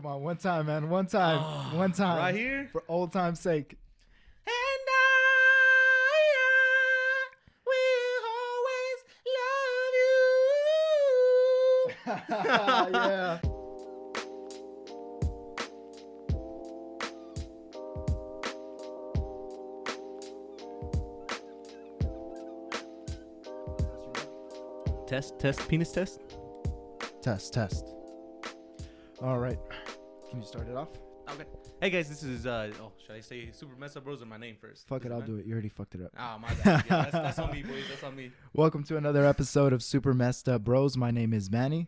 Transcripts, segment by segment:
Come on, one time, man. One time. One time. Right here? For old time's sake. And I will always love you. Yeah. Test, penis test. Test. All right. Can you start it off? Okay. Hey guys, this is should I say Super Mess Up Bros or my name first? Fuck it, I'll do it. You already fucked it up. Oh, my bad. Yeah, that's on me, boys. That's on me. Welcome to another episode of Super Messed Up Bros. My name is Manny.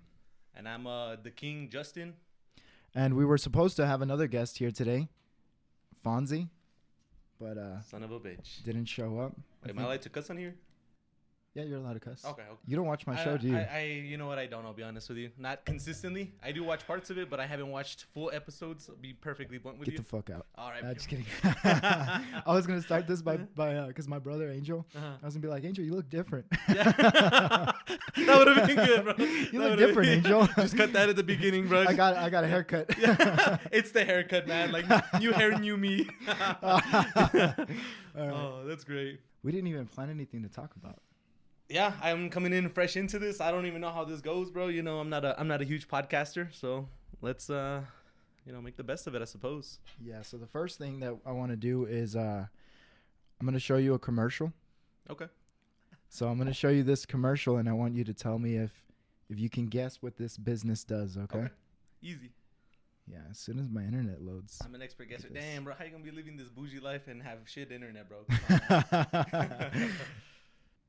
And I'm the King, Justin. And we were supposed to have another guest here today, Fonzie, but Son of a bitch. didn't show up. Wait, am I allowed to cuss on here? Yeah, you're allowed to cuss. Okay. You don't watch my show, do you? You know what? I don't. I'll be honest with you. Not consistently. I do watch parts of it, but I haven't watched full episodes. I'll be perfectly blunt with you. Get the fuck out. All right. Just kidding. I was gonna start this by because my brother Angel. I was gonna be like, Angel, you look different. Yeah. That would have been good, bro. You look different, Angel. Just cut that at the beginning, bro. I got a haircut. Yeah. It's the haircut, man. Like new hair, new me. Right. Oh, that's great. We didn't even plan anything to talk about. Yeah, I'm coming in fresh into this. I don't even know how this goes, bro. You know, I'm not a huge podcaster, so let's make the best of it, I suppose. Yeah, so the first thing that I want to do is I'm going to show you a commercial. Okay. So I'm going to show you this commercial, and I want you to tell me if you can guess what this business does, okay? Easy. Yeah, as soon as my internet loads. I'm an expert guesser. Damn, bro, how you going to be living this bougie life and have shit internet, bro? Come on,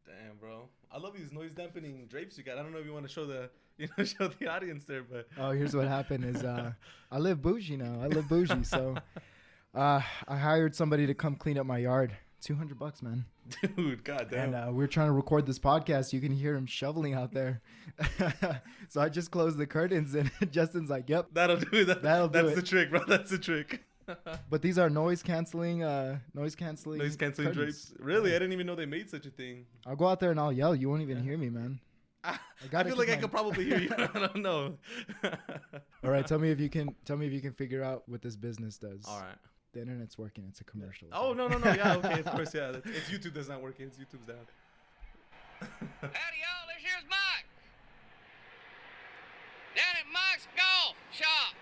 damn, bro. I love these noise dampening drapes you got. I don't know if you want to show the audience there, but here's what happened is I live bougie now. So I hired somebody to come clean up my yard. $200, man. Dude, goddamn. And we're trying to record this podcast. You can hear him shoveling out there. So I just closed the curtains, and Justin's like, "Yep, that'll do it. That's the trick, bro. That's the trick." But these are noise canceling drapes. Really? Yeah. I didn't even know they made such a thing. I'll go out there and I'll yell. You won't even hear me, man. I feel like I could probably hear you. I don't know. All right, tell me if you can figure out what this business does. All right. The internet's working. It's a commercial. Oh, no. Yeah, okay, of course, yeah. It's YouTube that's not working. It's YouTube's down. Howdy, y'all. This here's Mike. Down at Mike's Golf Shop.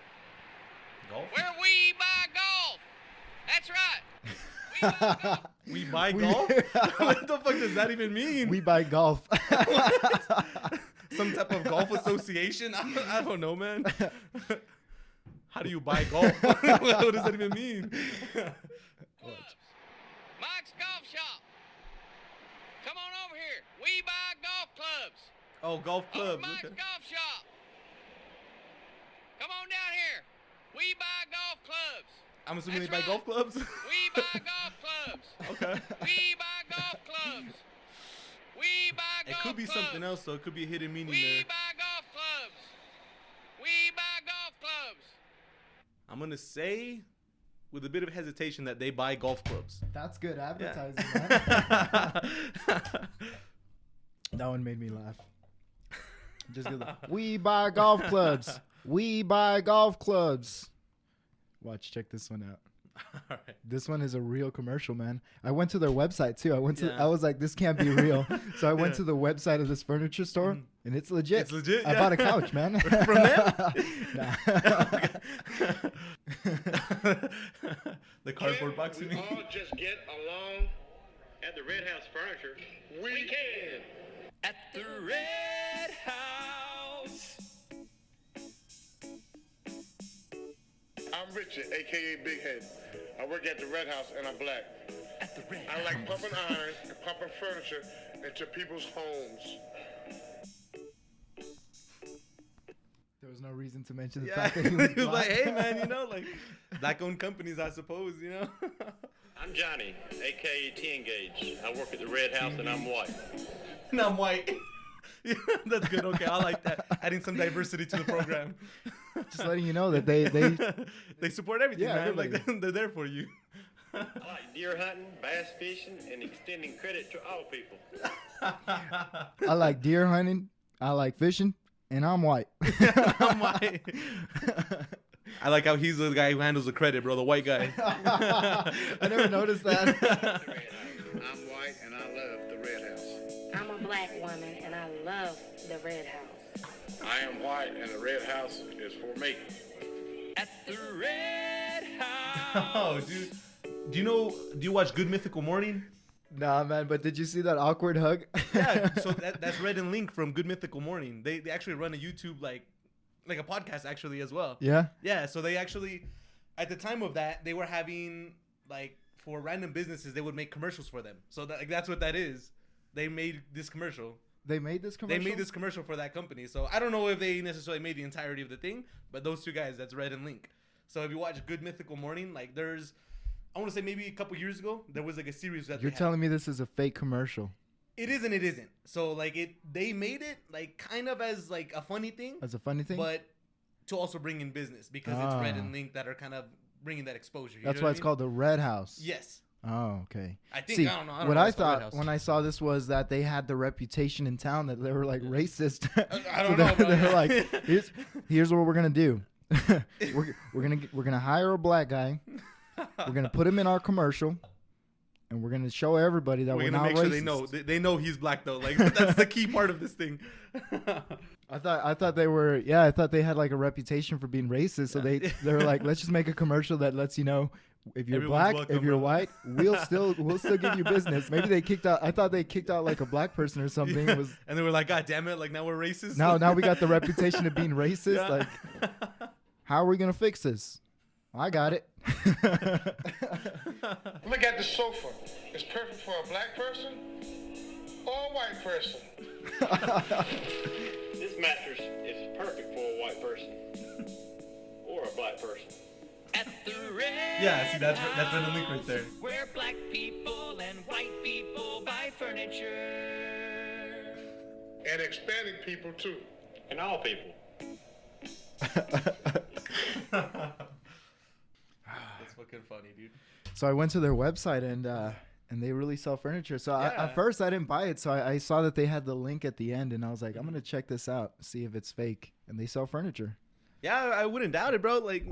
Golf? Where we buy golf. That's right. We buy golf. We buy golf? What the fuck does that even mean? We buy golf. Some type of golf association? I don't know, man. How do you buy golf? What does that even mean? Mike's Golf Shop. Come on over here. We buy golf clubs. Oh, golf clubs. Mike's Golf Shop. Come on down here. We buy golf clubs. I'm assuming That's they buy golf clubs? We buy golf clubs. Okay. We buy golf clubs. We buy golf clubs. It could be something else, though. It could be a hidden meaning We there. buy golf clubs. We buy golf clubs. I'm going to say, with a bit of hesitation, that they buy golf clubs. That's good advertising, Yeah. man. That one made me laugh. Just we buy golf clubs. We buy golf clubs. Watch, check this one out. All right. This one is a real commercial, man. I went to their website too. Yeah. I was like, this can't be real. So I went to the website of this furniture store, and it's legit. It's legit. I bought a couch, man. From them? Nah. The cardboard box, you We mean? all just get along at the Red House Furniture. We can. At the Red House. I'm Richard, a.k.a. Big Head. I work at the Red House, and I'm black. At the Red I like pumping iron and pumping furniture into people's homes. There was no reason to mention the Yeah. fact that he was He was black. like, hey, man, black-owned companies, I suppose, I'm Johnny, a.k.a. T-Engage. I work at the Red House, and I'm white. And I'm white. Yeah, that's good. Okay, I like that. Adding some diversity to the program. Just letting you know that they support everything, Yeah, man. everybody. Like they're there for you. I like deer hunting, bass fishing, and extending credit to all people. I like deer hunting, I like fishing, and I'm white. I'm white. I like how he's the guy who handles the credit, bro. The white guy. I never noticed that. I'm white and I love the Red House. I'm a black woman and I love the Red House. I am white and the Red House is for me. At the Red House. Oh, dude. Do you watch Good Mythical Morning? Nah, man. But did you see that awkward hug? Yeah. So that's Red and Link from Good Mythical Morning. They actually run a YouTube like a podcast actually as well. Yeah. Yeah. So they actually, at the time of that, they were having like for random businesses they would make commercials for them. So that's what that is. They made this commercial. They made this commercial. They made this commercial for that company. So I don't know if they necessarily made the entirety of the thing, but those two guys, that's Red and Link. So if you watch Good Mythical Morning, like there's, I want to say maybe a couple years ago, there was like a series that You're telling me this is a fake commercial? It is and it isn't. So like they made it like kind of as like a funny thing. As a funny thing? But to also bring in business because it's Red and Link that are kind of bringing that exposure. That's why it's called the Red House. Yes. Oh, okay. I think, See, I don't know. What I thought when I saw this was that they had the reputation in town that they were like racist. I don't know. They're like, here's what we're gonna do. we're gonna hire a black guy. We're gonna put him in our commercial, and we're gonna show everybody that we're gonna not make racist. sure they know he's black though. Like that's the key part of this thing. I thought they were. Yeah, I thought they had like a reputation for being racist. So they were like, let's just make a commercial that lets you know. If you're Everyone's black, welcome, if you're bro. white, we'll still give you business. Maybe they kicked out. I thought they kicked out like a black person or something. Yeah. It was And they were like, God damn it! Like now we're racist. now we got the reputation of being racist. Yeah. Like, how are we gonna fix this? I got it. Look at the sofa. It's perfect for a black person or a white person. This mattress is perfect for a white person or a black person. At the Red Yeah, see that's Red and Link right there. where black people and white people buy furniture. And expanding people too. And all people. That's fucking funny, dude. So I went to their website and they really sell furniture. So Yeah. at first I didn't buy it. So I saw that they had the link at the end, and I was like, I'm gonna check this out, see if it's fake. And they sell furniture. Yeah, I wouldn't doubt it, bro. Like,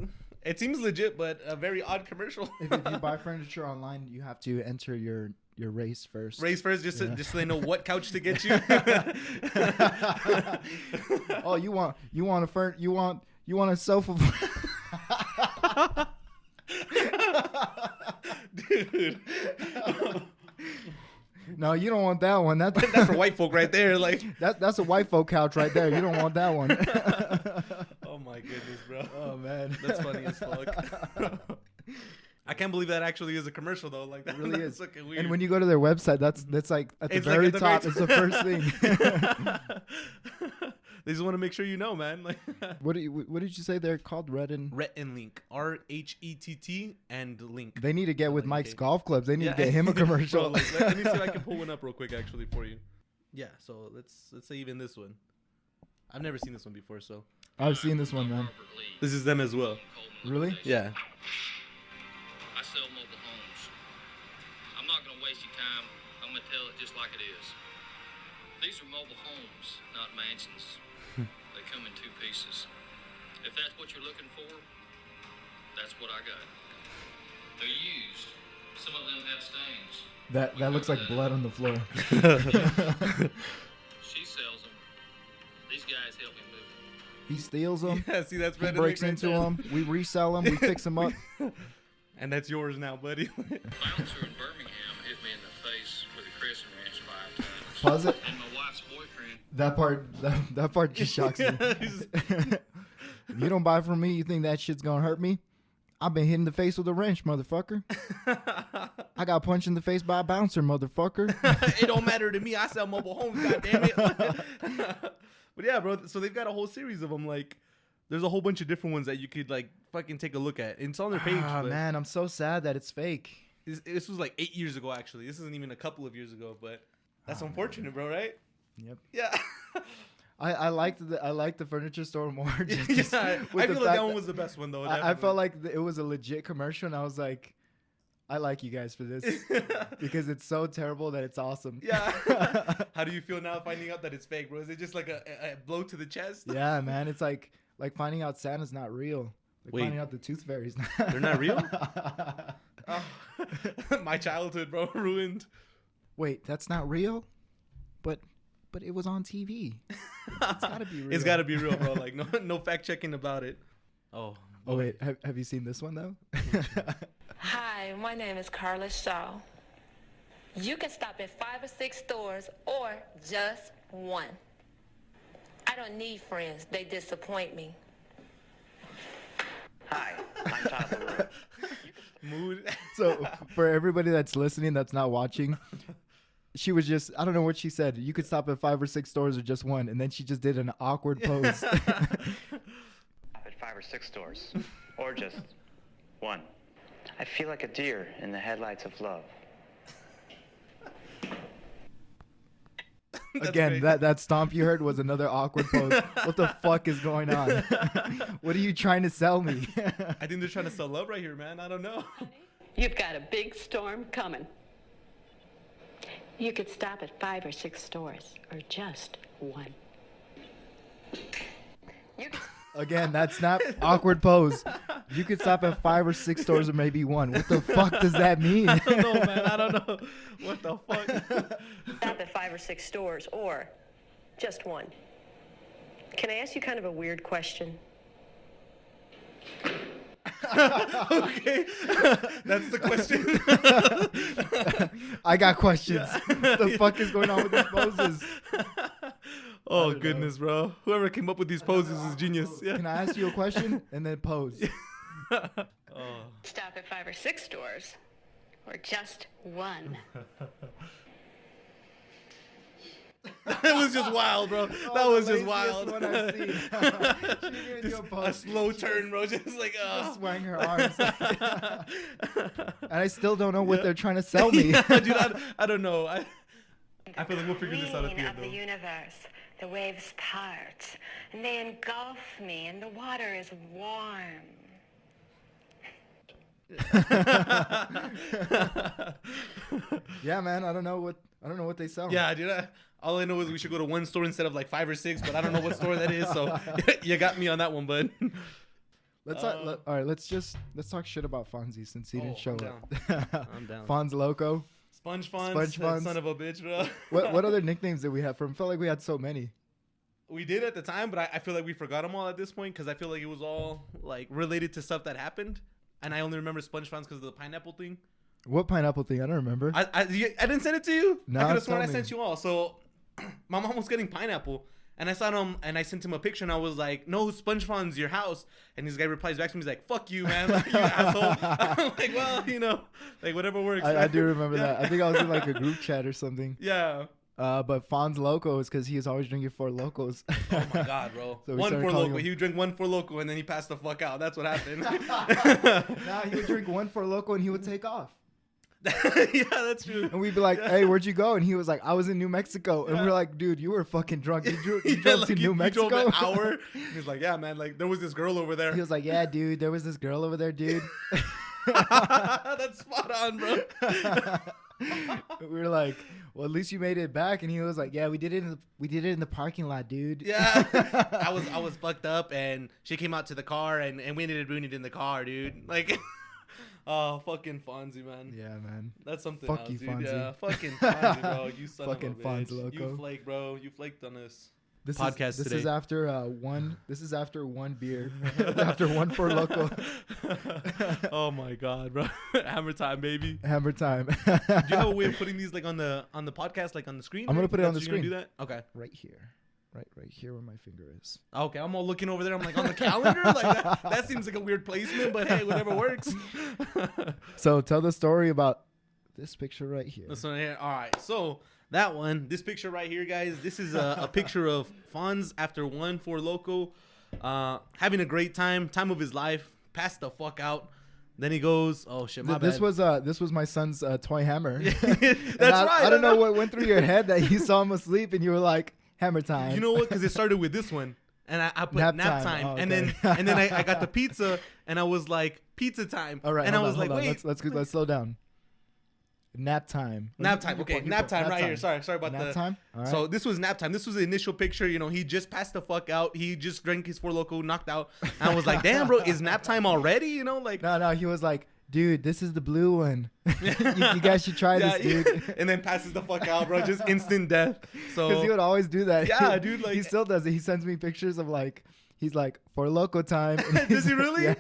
it seems legit, but a very odd commercial. If you buy furniture online, you have to enter your race first. Race first, just so they know what couch to get you. Oh, you want a sofa? Dude, No, you don't want that one. that's for white folk right there. Like, That's a white folk couch right there. You don't want that one. oh my goodness, bro. Oh man, That's funny as fuck. I can't believe that actually is a commercial though. Like that It really that's is. fucking weird. And when you go to their website, that's like at the It's like very at the top. very It's the first thing. They just want to make sure you know, man. Like, What did you say they're called? Red and Rhett and Link, RHETT and Link. they need to get with Mike's okay. golf clubs. They need Yeah. to get him a commercial. Bro, like, let me see if I can pull one up real quick, actually, for you. Yeah, so let's say even this one. I've never seen this one before, so I've seen this one, man. this is them as well. Really? Yeah. I sell mobile homes. I'm not going to waste your time. I'm going to tell it just like it is. These are mobile homes, not mansions. They come in two pieces. If that's what you're looking for, that's what I got. They're used. Some of them have stains. That looks like blood on the floor. She sells them. These guys help me move them. He steals them. Yeah, see, that's He Red and breaks Link into right them. We resell them. We fix them up. there. And that's yours now, buddy. Bouncer in Birmingham hit me in the face with a crescent wrench 5 times. Pause it. And my wife's boyfriend. That part just shocks me. If you don't buy from me, you think that shit's gonna hurt me? I've been hit in the face with a wrench, motherfucker. I got punched in the face by a bouncer, motherfucker. It don't matter to me. I sell mobile homes, goddammit. But yeah, bro. So they've got a whole series of them. Like, there's a whole bunch of different ones that you could like fucking take a look at. It's on their page. Ah, but man, I'm so sad that it's fake. this was like 8 years ago, actually. This isn't even a couple of years ago, but that's unfortunate, bro. Right? Yep. Yeah. I liked the furniture store more. Just Yeah, I with the feel like fact that one was the best one though. I felt like it was a legit commercial, and I was like, I like you guys for this because it's so terrible that it's awesome. Yeah. How do you feel now finding out that it's fake, bro? Is it just like a blow to the chest? Yeah, man, it's like finding out Santa's not real. They're Wait. finding out the tooth fairies. They're not real? Oh. My childhood, bro, ruined. Wait, that's not real? But it was on TV. It's gotta be real. It's gotta be real, bro. Like no fact checking about it. Oh. Oh wait, have you seen this one though? Hi, my name is Carla Shaw. You can stop at 5 or 6 stores or just one. I don't need friends. They disappoint me. Hi, I'm Tyler. Mood. So for everybody that's listening, that's not watching, she was just, I don't know what she said. You could stop at 5 or 6 stores or just one. And then she just did an awkward pose. At 5 or 6 stores, or just one. I feel like a deer in the headlights of love. Again, great. that stomp you heard was another awkward pose. What the fuck is going on? What are you trying to sell me? I think they're trying to sell love right here, man. I don't know. You've got a big storm coming. You could stop at 5 or 6 stores or just one. Again, that snap, awkward pose. You could stop at 5 or 6 stores or maybe one. What the fuck does that mean? I don't know, man. I don't know. What the fuck? Stop at 5 or 6 stores or just one. Can I ask you kind of a weird question? Okay. That's the question. I got questions. What the fuck is going on with these poses? Oh, goodness, bro. Whoever came up with these poses is genius. Yeah. Can I ask you a question? And then pose. Stop at 5 or 6 stores or just one. That was just wild, bro. That was just wild. One I've seen. She didn't even do a pose. A slow turn, bro. Just like, Just swang her arms. And I still don't know what they're trying to sell me. Dude, I don't know. I feel like we'll figure this out at the Queen end, of the though. universe, the waves part, and they engulf me, and the water is warm. Yeah, man. I don't know what they sell. Yeah, dude. All I know is we should go to one store instead of like 5 or 6, but I don't know what store that is. So you got me on that one, bud. All right. Let's talk shit about Fonzie since he didn't show up. I'm down. FonzLoco. Sponge Fonz, Sponge that Fonz. son of a bitch, bro. What other nicknames did we have for him? Felt like we had so many. We did at the time, but I feel like we forgot them all at this point because I feel like it was all like related to stuff that happened, and I only remember Sponge Fonz because of the pineapple thing. What pineapple thing? I don't remember. I didn't send it to you. No, I could have sworn tell I me. sent you all. So my mom was getting pineapple, and I saw him, and I sent him a picture, and I was like, "No, Sponge Fonz, your house." And this guy replies back to me, he's like, "Fuck you, man, like, you asshole." I'm like, well, like whatever works. I man. do remember Yeah. that. I think I was in like a group chat or something. Yeah. But FonzLoco is because he was always drinking 4 locos. Oh my god, bro. So we One started for calling loco. him- He would drink 1 for loco, and then he passed the fuck out. That's what happened. Nah, he would drink 1 for loco and he would take off. Yeah, that's true. And we'd be like, "Hey, where'd you go?" And he was like, "I was in New Mexico." And we're like, "Dude, you were fucking drunk. You drove to New Mexico." You drove an hour. He's like, "Yeah, man. Like there was this girl over there." He was like, "Yeah, dude, there was this girl over there, dude." That's spot on, bro. We were like, "Well, at least you made it back." And he was like, "Yeah, we did it in the parking lot, dude." Yeah, I was fucked up, and she came out to the car, and we ended up doing it in the car, dude. Like, oh, fucking Fonzie, man. Yeah, man. That's something Fuck else, you, dude. Fonzie. Yeah, fucking Fonzie, bro. You son Fucking of a bitch. FonzLoco. You flake, bro. You flaked on us. This Podcast is, this today. is after one. This is after one beer. After 1 for loco. Oh my god, bro. Hammer time, baby. Hammer time. Do you have a way of putting these like on the podcast, like on the screen? I'm gonna there? put it on That's the what you're screen. gonna do that? Okay. Right here. Right here where my finger is. Okay, I'm all looking over there. I'm like on the calendar. Like that seems like a weird placement, but hey, whatever works. So tell the story about this picture right here. This one here. All right. So that one, this picture right here, guys. This is a picture of Fonz after 1 for loco, having a great time of his life. Passed the fuck out. Then he goes, oh shit, my This bad. was my son's toy hammer. That's And right. I don't know what went through your head that you saw him asleep and you were like, hammer time. You know what? Because it started with this one, and I put Nap nap time. time, Oh, and okay. then I got the pizza, and I was like pizza time. All right, and hold I was on, like, hold on. wait, let's slow down. Nap time. Nap time. Okay, nap time right here. Sorry about nap the time. All right. So this was nap time. This was the initial picture. You know, he just passed the fuck out. He just drank his Four Loko, knocked out. And I was like, damn, bro, is nap time already? You know, like no. He was like, dude, this is the blue one. you guys should try this, dude. And then passes the fuck out, bro. Just instant death. So because he would always do that. Yeah, dude. Like he still does it. He sends me pictures of like. He's like, Four Loko time. Does he really? Yeah.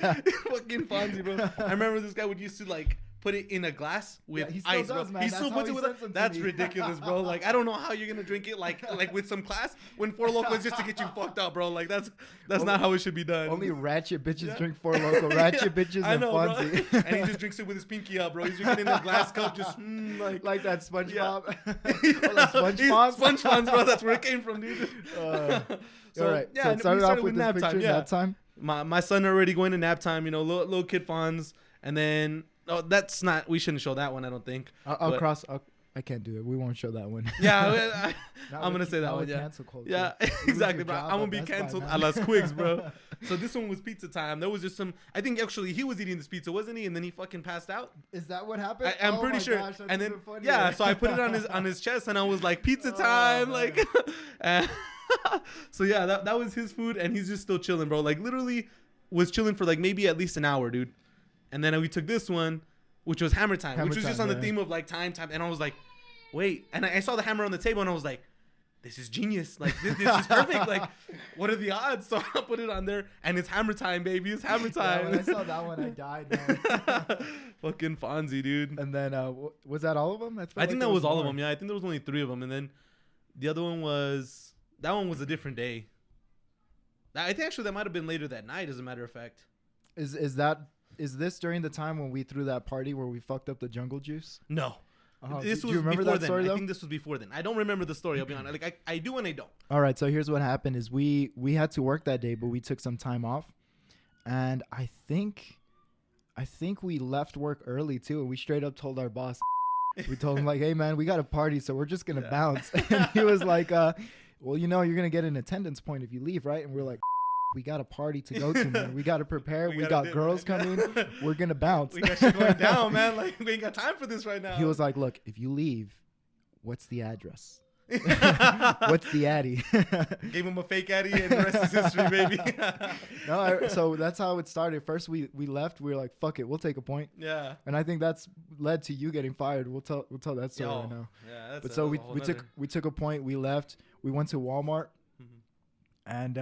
Fucking Fonzie, bro. I remember this guy would used to like put it in a glass with he still ice, does, bro. man. He still puts it with That's ridiculous, bro. Like, I don't know how you're gonna drink it like with some class when Four Loko is just to get you fucked up, bro. Like that's not how it should be done. Only ratchet bitches drink Four Loko. Ratchet bitches and Fonzie. Bro. And he just drinks it with his pinky up, bro. He's drinking in a glass cup, just like that SpongeBob. SpongeBob, bro. That's where it came from, dude. So, all right. Yeah, so it started off with nap time. Nap time. My son already going to nap time. You know, little kid Fonz, and then that's not. We shouldn't show that one. I don't think. I can't do it. We won't show that one. Yeah, I'm gonna say that one. Yeah, cancel culture. Yeah, exactly, bro. I'm gonna be canceled a las Quigs, bro. So this one was pizza time. There was just some. I think actually he was eating this pizza, wasn't he? And then he fucking passed out. Is that what happened? I'm pretty sure. Gosh, and then so I put it on his chest, and I was like, pizza time, like. So yeah, that was his food, and he's just still chilling, bro. Like literally was chilling for like maybe at least an hour, dude. And then we took this one, which was hammer time, which was just on the theme of like time. And I was like, wait. And I saw the hammer on the table, and I was like, this is genius. Like this is perfect. Like, what are the odds? So I put it on there, and it's hammer time, baby. It's hammer time. Yeah, when I saw that one, I died, man. Fucking Fonzie, dude. And then was that all of them? I think that was all of them. Yeah, I think there was only 3 of them, and then the other one was. That one was a different day. I think actually that might have been later that night, as a matter of fact. Is this during the time when we threw that party where we fucked up the jungle juice? No. This was before that story, though? I think this was before then. I don't remember the story, I'll be honest. Like I do and I don't. All right, so here's what happened is we had to work that day, but we took some time off. And I think we left work early too, and we straight up told our boss. We told him like, "Hey man, we got a party, so we're just going to bounce." And he was like, well, you know, you're going to get an attendance point if you leave, right? And we're like, we got a party to go to, man. We got to prepare. We got girls coming. We're going to bounce. We got shit going down, man. Like, we ain't got time for this right now. He was like, look, if you leave, what's the address? What's the addy? Gave him a fake addy, and the rest is history, baby. So that's how it started. First, we left. We were like, fuck it. We'll take a point. Yeah. And I think that's led to you getting fired. We'll tell that story right now. Yeah, that's but so we took a point. We left. We went to Walmart, and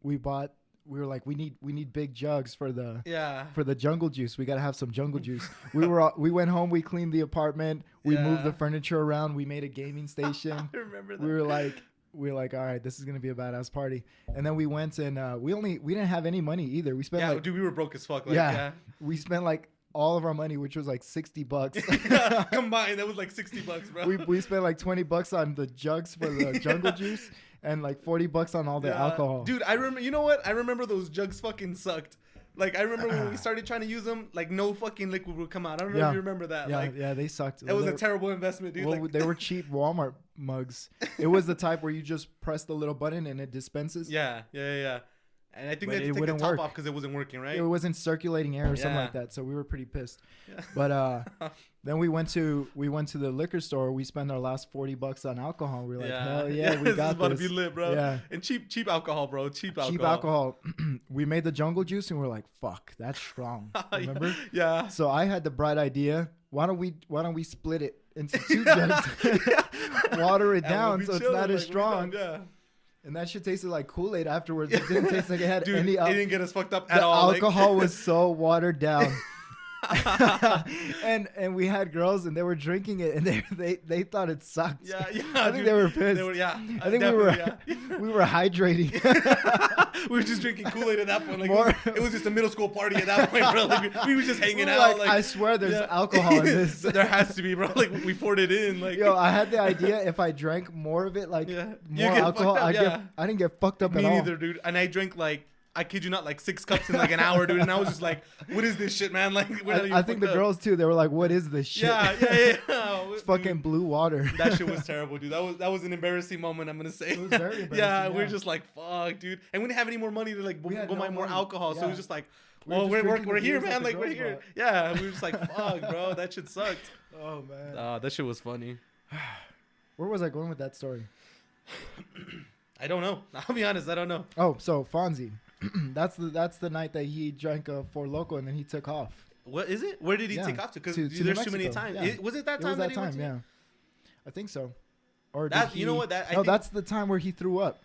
we were like, we need big jugs for the jungle juice. We got to have some jungle juice. We went home. We cleaned the apartment. We moved the furniture around. We made a gaming station. I remember that. We were like, all right, this is gonna be a badass party. And then we went and we didn't have any money either. We spent dude, we were broke as fuck. Like, we spent like all of our money, which was like $60 combined. That was like $60, bro. We spent like $20 on the jugs for the jungle juice and like $40 on all the alcohol. Dude, I remember. You know what? I remember those jugs fucking sucked. Like I remember when we started trying to use them, like no fucking liquid would come out. I don't know if you remember that. Yeah, they sucked. It was a terrible investment, dude. Well, they were cheap Walmart mugs. It was the type where you just press the little button and it dispenses. Yeah. And I think they had to take the top off because it wasn't working, right? It wasn't circulating air or something like that. So we were pretty pissed. Yeah. But then we went to the liquor store. We spent our last $40 on alcohol. We were like, hell yeah, we got this. This is about to be lit, bro. Yeah. And cheap alcohol, bro. Cheap alcohol. We made the jungle juice and we're like, fuck, that's strong. Remember? Yeah. So I had the bright idea. Why don't we split it into 2 jugs? Water it down so it's not as strong. Yeah. And that shit tasted like Kool-Aid afterwards. It didn't taste like it had any. It didn't get us fucked up at all. The alcohol was so watered down. and we had girls and they were drinking it and they thought it sucked. Yeah. I think they were pissed. I think we were hydrating. We were just drinking Kool-Aid at that point. Like it was just a middle school party at that point, bro. Like we were just hanging out. Like I swear, there's alcohol in this. There has to be, bro. Like we poured it in. Like I had the idea if I drank more of it, like more alcohol, I didn't get fucked up at all. Me neither, dude. And I drank like. I kid you not, like 6 cups in like an hour, dude. And I was just like, what is this shit, man? Like, I think the girls too, they were like, what is this shit? Yeah. It's fucking blue water. That shit was terrible, dude. That was an embarrassing moment, I'm going to say. It was very embarrassing. Yeah, we were just like, fuck, dude. And we didn't have any more money to like go buy more alcohol. So it was just like, We Well, were just we're drinking the here, beers at man. the Like, we're girls' here. bar. Yeah, we were just like, fuck, bro. That shit sucked. Oh man. That shit was funny. Where was I going with that story? I don't know. I'll be honest. I don't know. Oh, so Fonzie. that's the night that he drank a FonzLoco and then he took off. What is it? Where did he Yeah, take off to? Because to there's New too many Mexico, times. yeah. Was it that It time was that that he time, went to? yeah. I think so. Or That did you know he- what? That I no, think, that's the time where he threw up.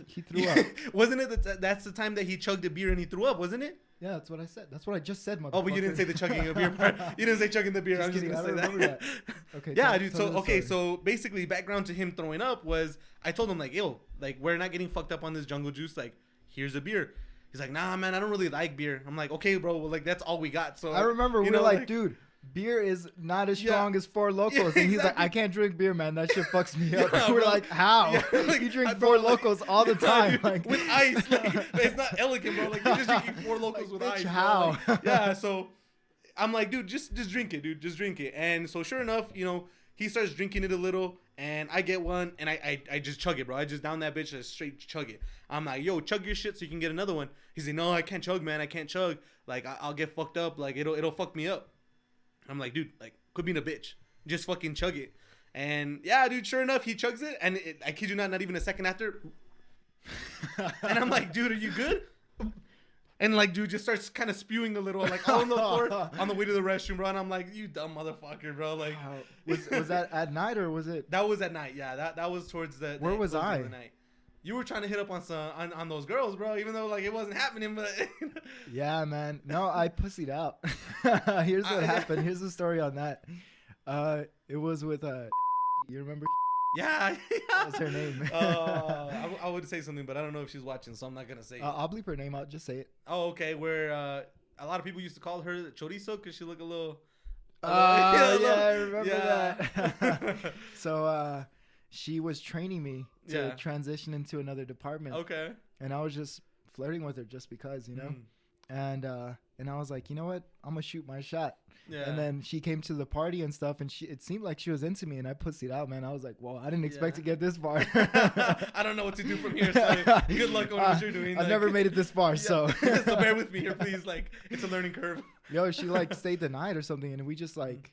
He threw up. Wasn't it? That's the time that he chugged a beer and he threw up, wasn't it? Yeah, that's what I said. That's what I just said, motherfucker. Oh, but you didn't say the chugging of beer part. You didn't say chugging the beer. Just I'm just kidding, gonna I say don't remember that. Okay. Yeah, tell- dude. tell So me the okay, story. so basically, background to him throwing up was I told him like, yo, like we're not getting fucked up on this jungle juice. Like, here's a beer. He's like, nah, man, I don't really like beer. I'm like, okay, bro. Well, like that's all we got. So I remember you we know, were like, dude, beer is not as Yeah. strong as Four Locos. Yeah, And he's like, exactly. I can't drink beer, man. That shit fucks me up. Yeah, we're bro. like, how? Yeah, like, you drink bro, Four like- Locos all the Yeah, time. dude, like with ice. Like, it's not elegant, bro. Like you're just drinking Four Locos with bitch, ice. bro. how? Like, yeah. So I'm like, dude, just drink it, dude. Just drink it. And so sure enough, you know, he starts drinking it a little, and I get one, and I just chug it, bro. I just down that bitch and straight chug it. I'm like, yo, chug your shit so you can get another one. He's like, no, I can't chug, man. I can't chug. Like I'll get fucked up. Like it'll fuck me up. I'm like, dude, like quit being a bitch. Just fucking chug it. And yeah, dude, sure enough, he chugs it, and I kid you not even a second after. And I'm like, dude, are you good? And like, dude, just starts kind of spewing a little, like on the floor on the way to the restroom, bro. And I'm like, you dumb motherfucker, bro. Like, was that at night or was it? that was at night. Yeah, that was towards the. Where was closing I? of the night. You were trying to hit up on some on those girls, bro. Even though like it wasn't happening, but. Yeah, man. No, I pussied out. Here's what happened. Here's the story on that. It was with you remember? Yeah, What was her name? I would say something, but I don't know if she's watching, so I'm not gonna say it. I'll bleep her name out. Just say it. Oh, okay. Where a lot of people used to call her chorizo because she looked a little. Yeah, I remember yeah. that. So she was training me to Yeah. transition into another department. Okay. And I was just flirting with her just because, you know. And I was like, you know what? I'm gonna shoot my shot. Yeah. And then she came to the party and stuff, and it seemed like she was into me, and I pussied out, man. I was like, well, I didn't expect to get this far. I don't know what to do from here. So good luck on what you're doing. I've never made it this far, so. So bear with me here, please. Like it's a learning curve. Yo, she like stayed the night or something, and we just like,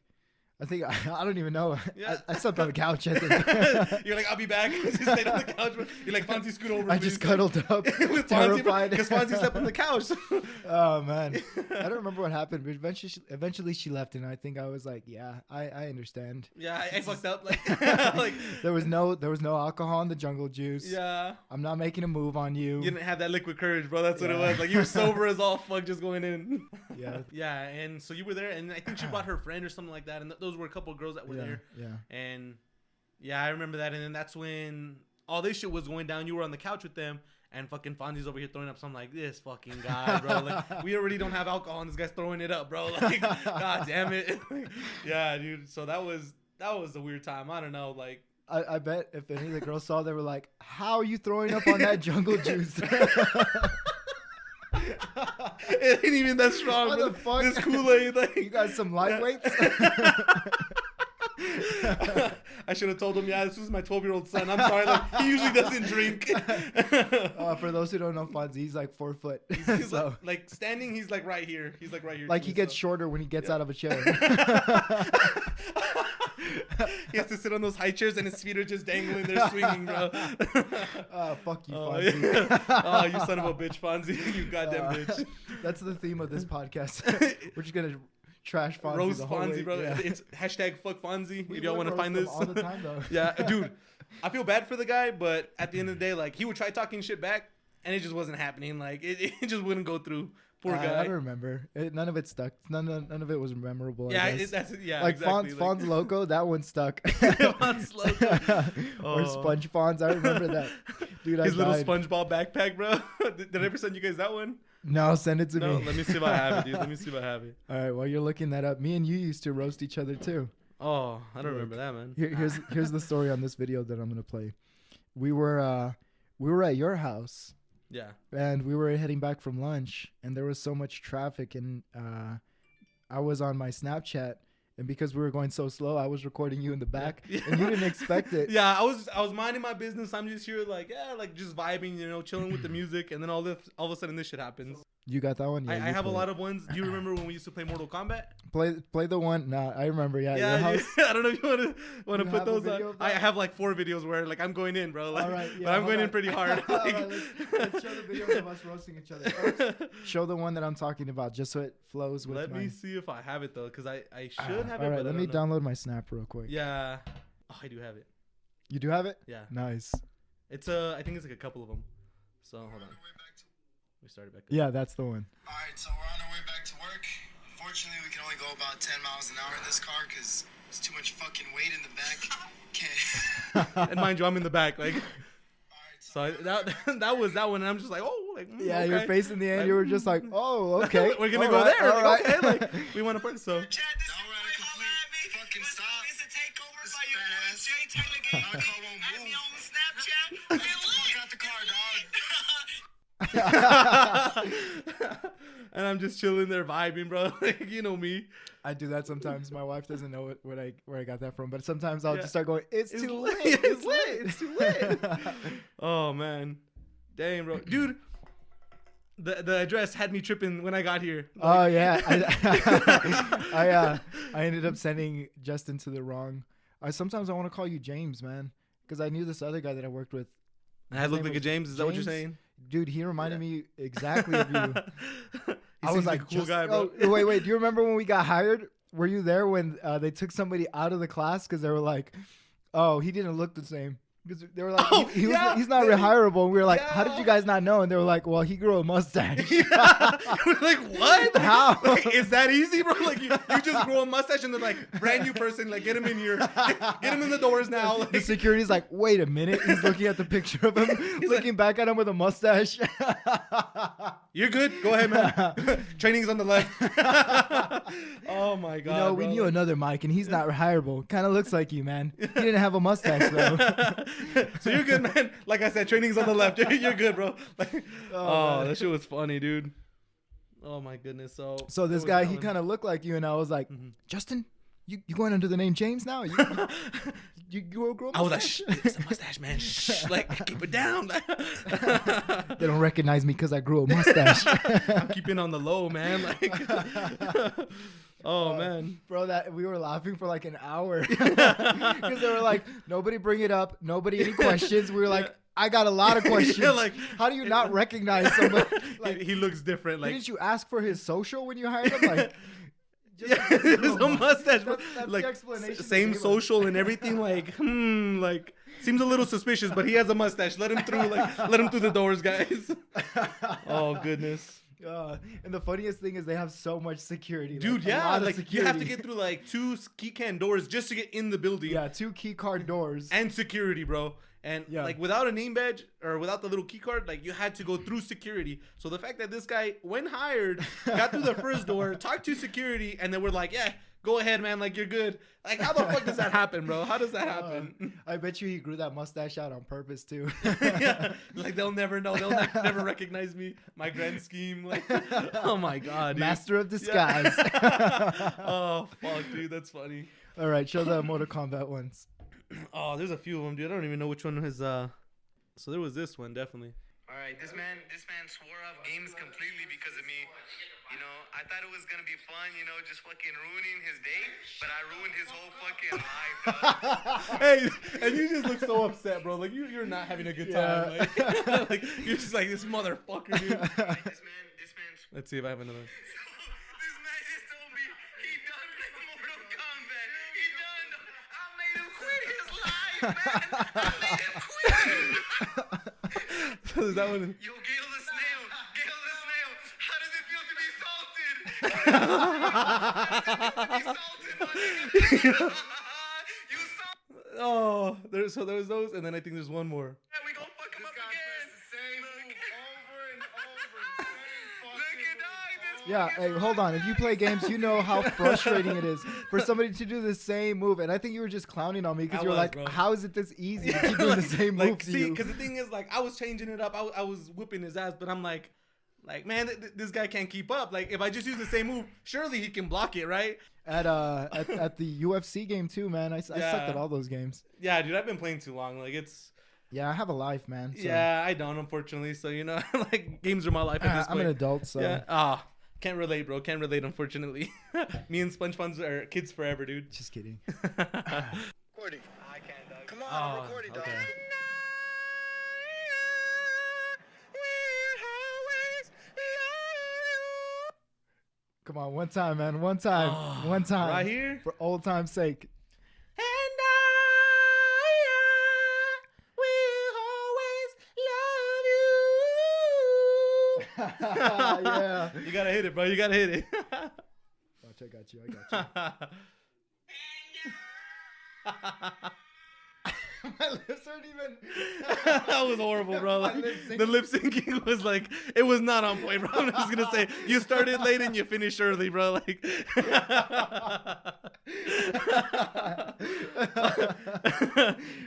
I think I don't even know. Yeah. I slept on the couch. I think. You're like, I'll be back. Just stayed on the couch. You're like, Fonzie, scoot over. I just cuddled up, with terrified. because Fonzie slept on the couch. Oh man, I don't remember what happened, but eventually she left, and I think I was like, yeah, I understand. Yeah, I fucked up. Like, like there was no alcohol in the jungle juice. yeah. I'm not making a move on you. You didn't have that liquid courage, bro. That's what it Yeah. was. Like you were sober as all fuck, just going in. Yeah. Yeah, and so you were there, and I think she brought her friend or something like that, and those were a couple of girls that were there. Yeah. And yeah, I remember that. And then that's when all this shit was going down. You were on the couch with them, and fucking Fonzie's over here throwing up. So I'm like, this fucking guy, bro. Like, we already don't have alcohol, and this guy's throwing it up, bro. Like, god damn it. Yeah, dude. So that was a weird time. I don't know, like. I bet if any of the girls saw, they were like, "How are you throwing up on that jungle juice?" It ain't even that strong. What bro. the fuck? This Kool-Aid, like. You got some lightweights. I should have told him, yeah, this was my 12-year-old son. I'm sorry, like he usually doesn't drink. For those who don't know, Fonzie, he's like 4 foot. He's So, like standing, he's like right here. He's like right here. like too, he gets so. shorter when he gets out of a chair. He has to sit on those high chairs and his feet are just dangling there swinging, bro. Fuck you, Oh, Fonzie. yeah. Oh, you son of a bitch, Fonzie. You goddamn bitch. That's the theme of this podcast. We're just gonna trash Fonzie Roast the whole Fonzie, way. bro. Yeah. It's hashtag fuck Fonzie. We If y'all would want to roast find him this. all the time, though. Yeah, dude. I feel bad for the guy, but at the end of the day, like he would try talking shit back, and it just wasn't happening. Like it just wouldn't go through. Poor guy. I don't remember. None of it stuck. None of it was memorable. Yeah, I guess. like exactly. like, FonzLoco, that one stuck. FonzLoco. Or Sponge Fonz, I remember that. Dude, His little died. SpongeBob backpack, bro. Did I ever send you guys that one? No, send it to No, me. let me see if I have it, dude. Let me see if I have it. All right, while you're looking that up, me and you used to roast each other too. Oh, I don't remember that, man. Here's the story on this video that I'm gonna play. We were at your house. Yeah. And we were heading back from lunch, and there was so much traffic, and I was on my Snapchat, and because we were going so slow, I was recording you in the back, and you didn't expect it. Yeah, I was minding my business. I'm just here like just vibing, chilling with the music, and then all of a sudden this shit happens. You got that one? Yeah, I you have a play lot it. of ones. Do you remember when we used to play Mortal Kombat? Play the one. Nah, I remember. Yeah, your house. I don't know if you want to You put have a those video on. of I that? have like 4 videos where like I'm going in, bro. Like, All right, yeah, but I'm hold going in on. pretty hard. All Like- right, let's show the videos of us roasting each other. First, show the one that I'm talking about, just so it flows with. Let me mine. see if I have it though, because I should have it. All right, but let I me don't know. download my Snap real quick. Yeah. Oh, I do have it. You do have it? Yeah. Nice. It's I think it's like a couple of them. So hold on. We started back. Yeah, that's the one. All right, so we're on our way back to work. Fortunately, we can only go about 10 miles an hour in this car because there's too much fucking weight in the back. Can't. And mind you, I'm in the back, like. So that was that one, and I'm just like, oh, like Yeah, okay. your face in the end, Like, you were just like, oh, okay. we're gonna all go right, there. all Like, right. okay, like we want to play. So. Now we're at a complete fucking stop. It's a takeover by your boy Jay Taylor Game. Our car won't move. Add me on Snapchat. Get the fuck out the car, dog. And I'm just chilling there vibing, bro. Like, you know me. I do that sometimes. My wife doesn't know where I got that from, but sometimes I'll Yeah. just start going, it's too late. It's late. It's too late. Oh man, dang, bro, dude. The address had me tripping when I got here. Oh yeah, I ended up sending Justin to the wrong. Sometimes I want to call you James, man, because I knew this other guy that I worked with. I look like a James. Is that what you're James? saying? Dude, he reminded me exactly of you. He I was seems like, a cool guy, bro. Oh, wait. Do you remember when we got hired? Were you there when they took somebody out of the class because they were like, "Oh, he didn't look the same." Because they were like, Oh, he's yeah. not rehirable. And we were like, Yeah. how did you guys not know? And they were like, well, he grew a mustache. We're like, what? How? Like, is that easy, bro? Like, you just grow a mustache and they're like, brand new person, like, get him in here. Get him in the doors now. The Like, security's like, wait a minute. He's looking at the picture of him, looking back at him with a mustache. you're good. Go ahead, man. Training's on the left. Oh, my God. You know, we bro. knew another Mike, and he's not rehirable. Kind of looks like you, man. He didn't have a mustache, though. So you're good, man. Like I said, training's on the left. You're good, bro. Like, oh, man. that shit was funny, dude. Oh my goodness. So So this what was guy, that he one? kind of looked like you, and I was like, Justin, you going under the name James now? You grow a I was like, mustache? shh, it's a mustache, man. Shh, like keep it down. They don't recognize me because I grew a mustache. I'm keeping on the low, man. Like, oh man, Bro, that we were laughing for like an hour because they were like, nobody bring it up, nobody any questions. We were like, I got a lot of questions. Yeah, like, how do you not recognize somebody? Like, he looks different. Like, didn't you ask for his social when you hired him? Like, yeah, it's a mustache. Bro. That's like the explanation. they same gave us. social and everything. Like, like seems a little suspicious, but he has a mustache. Let him through. Like, let him through the doors, guys. Oh goodness. And the funniest thing is they have so much security. Dude, like, a yeah, lot of like you have to security. get through like 2 key can doors just to get in the building. Yeah, 2 key card doors. And security, bro. And Yeah. like without a name badge or without the little key card, like you had to go through security. So the fact that this guy, when hired, got through the first door, talked to security, and then we're like, yeah, go ahead, man, like you're good. Like how the fuck does that happen, bro? How does that happen? I bet you he grew that mustache out on purpose too. Yeah, like they'll never know. They'll never recognize me. My grand scheme, like, oh my god, dude. Master of disguise. Oh fuck, dude, that's funny. All right, show the Mortal Kombat ones. Oh, there's a few of them, dude. I don't even know which one is. So there was this one, definitely. All right, this man swore off games completely because of me. You know, I thought it was gonna be fun, you know, just fucking ruining his day, but I ruined his whole fucking life, dog. Hey, and you just look so upset, bro. Like you're not having a good time. Like, like you're just like this motherfucker, dude. This man. Let's see if I have another. This man just told me he done playing Mortal Kombat. He done. I made him quit his life, man. I made him quit. So is that one? Yo, Gale the Snail. How does it feel to be salted? How does it feel to be salted, my nigga? You salted. Oh, there's those, and then I think there's one more. We gonna fuck him up again. Same move over and over. Look at dog. Yeah, hey, hold on. If you play games, you know how frustrating it is for somebody to do the same move. And I think you were just clowning on me because I you were was, like, bro. how is it this easy to keep doing the same move to see, you? because the thing is, like, I was changing it up. I was whipping his ass, but I'm like, man, this guy can't keep up. Like, if I just use the same move, surely he can block it, right? At the UFC game too, man. I sucked at all those games. Yeah, dude, I've been playing too long. Like, it's Yeah, I have a life, man. So. Yeah, I don't, unfortunately. So, you know, like, games are my life at this point. I'm an adult, so. Yeah. Can't relate, bro. Can't relate, unfortunately. Me and SpongeBob are kids forever, dude. Just kidding. Recording. I can't, dog. Come on, I'm recording, dog. Okay. Come on, one time, man. One time. One time. Right here? For old time's sake. Yeah. You gotta hit it, bro. You gotta hit it. Watch, I got you. My lips aren't even. That was horrible, bro. Like, the lip syncing was like, it was not on point, bro. I'm just gonna say, you started late and you finished early, bro. Like,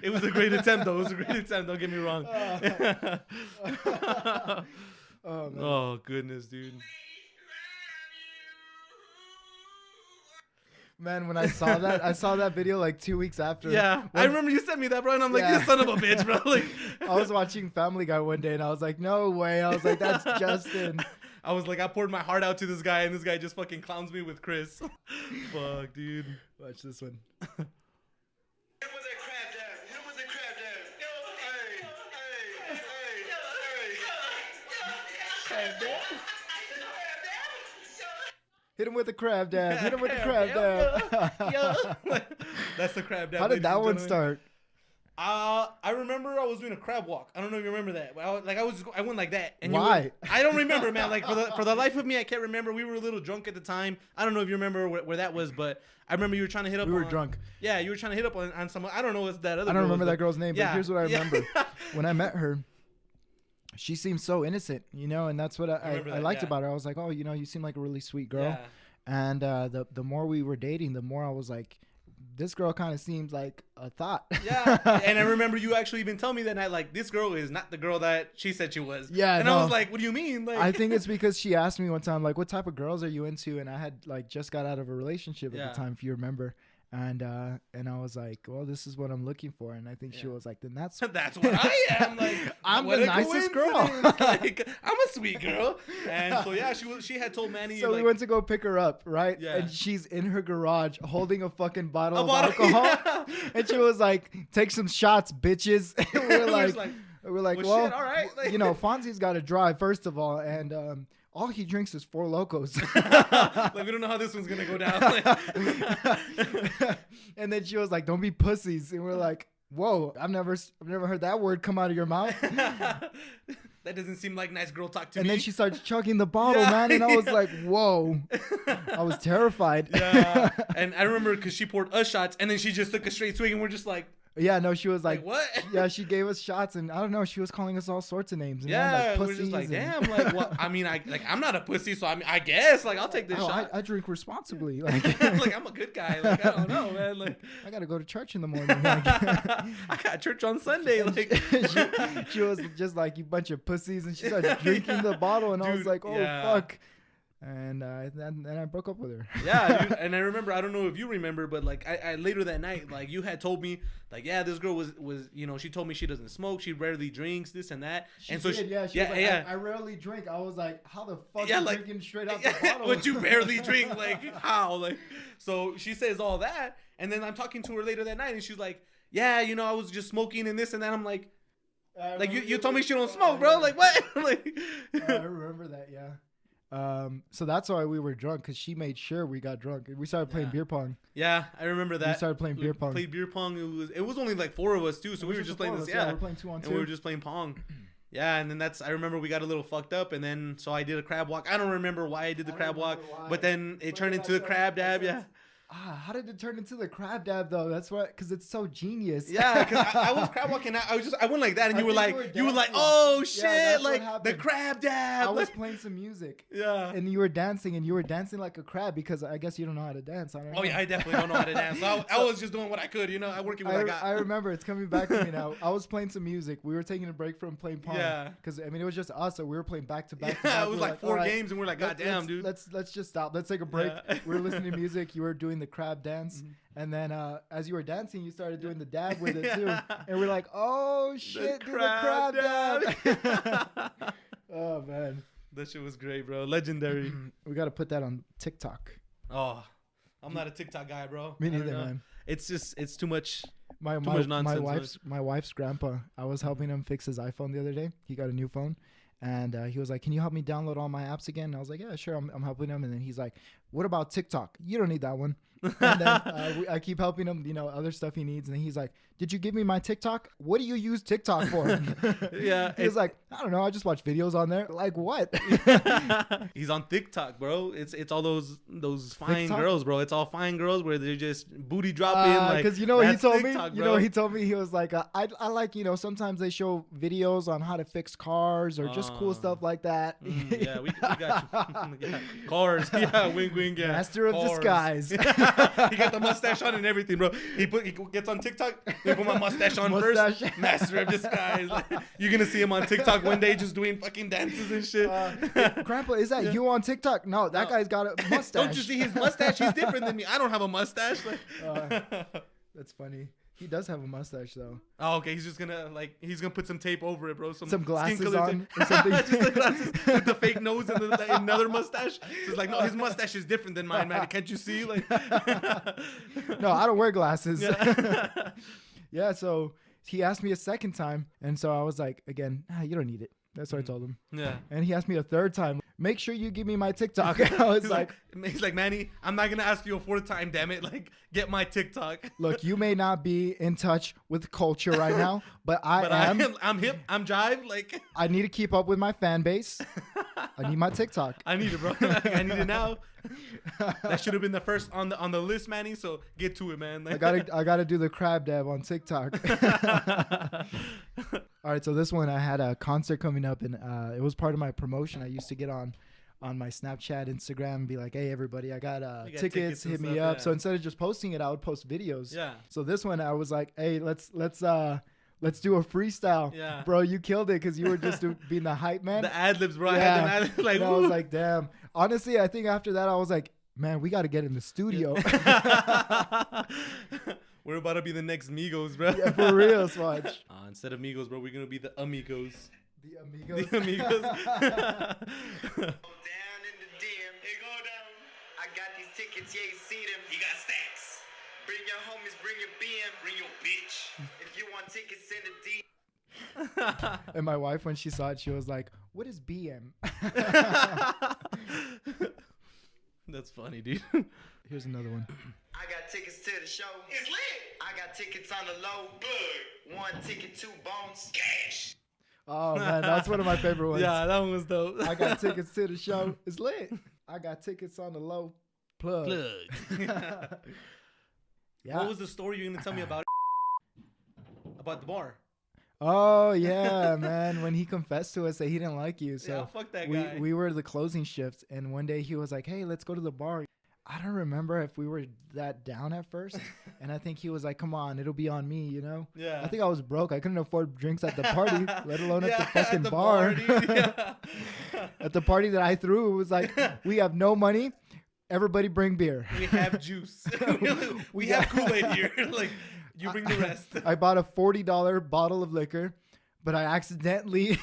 it was a great attempt, though. It was a great attempt. Don't get me wrong. Oh, man. Oh, goodness, dude. Man, when I saw that video like 2 weeks after. Yeah, I remember you sent me that, bro, and I'm like, you son of a bitch, bro. Like, I was watching Family Guy one day, and I was like, no way. I was like, that's Justin. I was like, I poured my heart out to this guy, and this guy just fucking clowns me with Chris. Fuck, dude. Watch this one. Hit him with the crab dab. Hit him with the crab dab. That's the crab dab. How did that one start? I remember I was doing a crab walk. I don't know if you remember that. I went like that. And Why? I don't remember, man. Like for the life of me, I can't remember. We were a little drunk at the time. I don't know if you remember where that was, but I remember you were trying to hit up. We were drunk. Yeah, you were trying to hit up on someone. I don't know what's that other. I don't girl remember was, that girl's name, yeah, but here's what I remember. Yeah. When I met her, she seemed so innocent, you know, and that's what I liked yeah. about her. I was like, oh, you know, you seem like a really sweet girl. Yeah. And the more we were dating, the more I was like, this girl kind of seems like a thought. Yeah. And I remember you actually even telling me that night, like, this girl is not the girl that she said she was. Yeah. And no. I was like, what do you mean? Like, I think it's because she asked me one time, like, what type of girls are you into? And I had like just got out of a relationship at the time, if you remember. And I was like, well, this is what I'm looking for. And I think she was like, then that's what I am. Like, I'm what the a nicest girl. Like, I'm a sweet girl. And so yeah, she had told Manny. So like, we went to go pick her up, right? Yeah. And she's in her garage holding a fucking bottle of alcohol. Yeah. And she was like, take some shots, bitches. And we're like, well, shit, all right. Like, you know, Fonzie's got to drive, first of all. And all he drinks is 4 locos. Like, we don't know how this one's going to go down. Like, and then she was like, don't be pussies. And we're like, whoa, I've never heard that word come out of your mouth. That doesn't seem like nice girl talk to me. And then she starts chugging the bottle, man. And I was like, whoa. I was terrified. Yeah. And I remember because she poured us shots and then she just took a straight swig and we're just like. Yeah, no, she was like what? Yeah, she gave us shots and I don't know, she was calling us all sorts of names. Yeah, like we're just like, damn, like, well, I mean, I'm not a pussy, so I guess, like, I'll take this shot. I drink responsibly. Like, like, I'm a good guy. Like, I don't know, man. Like, I gotta go to church in the morning. Like, I got church on Sunday. Like, she was just like, you bunch of pussies, and she started drinking the bottle, and I was like, oh fuck. And then I broke up with her. Yeah, dude, and I remember, I don't know if you remember, but like I later that night, like you had told me, like, yeah, this girl was you know, she told me she doesn't smoke, she rarely drinks, this and that. She was like, I rarely drink. I was like, how the fuck are you drinking straight out the bottle? Would you barely drink? Like, how? Like, so she says all that, and then I'm talking to her later that night, and she's like, yeah, you know, I was just smoking and this and that. I'm like you told me she don't smoke, bro. Like, what? Like, I remember that, yeah. So that's why we were drunk, because she made sure we got drunk. We started playing beer pong. Yeah, I remember that. We started playing beer pong. Played beer pong. It was only like 4 of us too, so we were just playing this. Yeah, we were playing 2-on-2. And we were just playing pong. Yeah, and then I remember we got a little fucked up, and then so I did a crab walk. I don't remember why I did the crab walk, but then it turned into the crab dab. Yeah. How did it turn into the crab dab though? That's what, because it's so genius. Yeah, because I was crab walking. I went like that, and you were like, oh shit, like the crab dab. I was playing some music. Yeah, and you were dancing, like a crab, because I guess you don't know how to dance. I don't know. Oh yeah, I definitely don't know how to dance. So I was just doing what I could, you know. I working with what I got. I remember it's coming back to me now. I was playing some music. We were taking a break from playing pong. Yeah, because I mean it was just us, so we were playing back to back. Yeah, it was like 4 games, and we're like, God damn, dude. Let's just stop. Let's take a break. Yeah. We were listening to music. You were doing the crab dance. And then as you were dancing, you started doing the dab with it too. And we're like, oh shit, do the crab dab. Oh man, that shit was great, bro. Legendary. We got to put that on TikTok. Oh, I'm not a TikTok guy, bro. Me neither, man. It's too much. My nonsense. My wife's grandpa. I was helping him fix his iPhone the other day. He got a new phone, and he was like, "Can you help me download all my apps again?" And I was like, "Yeah, sure." I'm helping him, and then he's like, "What about TikTok? You don't need that one." And then I keep helping him, other stuff he needs, and then he's like, "Did you give me my TikTok? What do you use TikTok for?" Yeah, he was like, "I don't know. I just watch videos on there." Like what? He's on TikTok, bro. It's all those fine TikTok? girls, bro. It's all fine girls where they're just booty dropping. Because he told TikTok, me, bro. he told me he was like, I like, sometimes they show videos on how to fix cars or just cool stuff like that. Yeah, we got you. Yeah. Cars, yeah, wing, yeah. Master of disguise. He got the mustache on and everything, bro. He gets on TikTok. They put my mustache on first. Master of disguise. Like, you're gonna see him on TikTok one day just doing fucking dances and shit. Grandpa, is that you on TikTok? No, that guy's got a mustache. Don't you see his mustache? He's different than me. I don't have a mustache. That's funny. He does have a mustache though. Oh, okay. He's just gonna put some tape over it, bro. Some glasses on. Or something. Just the glasses with the fake nose and another mustache. So it's like, no, his mustache is different than mine, man. Can't you see? Like, no, I don't wear glasses. Yeah. So he asked me a second time, and so I was like, again, you don't need it. That's what I told him. Yeah. And he asked me a third time, make sure you give me my TikTok. I was he's like, Manny, I'm not going to ask you a fourth time, damn it. Like, get my TikTok. Look, you may not be in touch with culture right now, but I am. I'm hip. I'm jive. Like, I need to keep up with my fan base. I need my TikTok. I need it, bro. I need it now. That should have been the first on the list, Manny. So get to it, man. I gotta do the crab dab on TikTok. All right, so this one I had a concert coming up, and it was part of my promotion. I used to get on my Snapchat, Instagram, and be like, "Hey, everybody, I got tickets. Hit me up." Yeah. So instead of just posting it, I would post videos. Yeah. So this one, I was like, "Hey, let's do a freestyle." Yeah. Bro, you killed it because you were just being the hype man. The ad libs, bro. Yeah. I had them ad-libs, like, and I was like, damn. Honestly, I think after that, I was like, man, we got to get in the studio. We're about to be the next Migos, bro. Yeah, for real, Swatch. Instead of Migos, bro, we're going to be the Amigos. The Amigos? The Amigos. Down in the DM. Hey, go down. I got these tickets, yeah, you see them. You got stacks. Bring your homies, bring your BM, bring your bitch. If you want tickets, send a DM. And my wife, when she saw it, she was like, what is BM? That's funny, dude. Here's another one. I got tickets to the show. It's lit. I got tickets on the low. Good. 1 ticket, 2 bones. Cash. Oh, man, that's one of my favorite ones. Yeah, that one was dope. I got tickets to the show. It's lit. I got tickets on the low. Plug. Yeah. What was the story you were going to tell me about the bar? Oh, yeah, man. When he confessed to us that he didn't like you. So yeah, fuck that guy. We were the closing shift, and one day he was like, hey, let's go to the bar. I don't remember if we were that down at first. And I think he was like, come on, it'll be on me, you know? Yeah. I think I was broke. I couldn't afford drinks at the party, let alone at the fucking bar. Yeah. At the party that I threw, it was like, we have no money. Everybody bring beer. We have juice. we have Kool-Aid here. Like, you bring the rest. I bought a $40 bottle of liquor, but I accidentally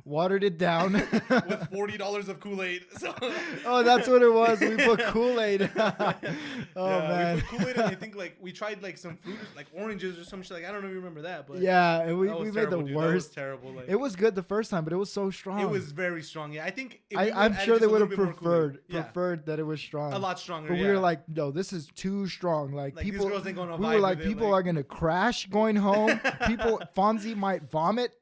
watered it down. With $40 of Kool-Aid. So. Oh, that's what it was. We put Kool-Aid. Man. We put Kool-Aid and I think like we tried like some fruit, like oranges or some shit. Like I don't know if you remember that, but yeah, and we made the dude. worst. That was terrible. Like, it was good the first time, but it was so strong. It was very strong. Yeah, I think I'm sure they would have preferred that it was strong. A lot stronger. But we were like, no, this is too strong. Like people, these girls ain't gonna we were like, people are gonna crash going home. Fonzie might vomit.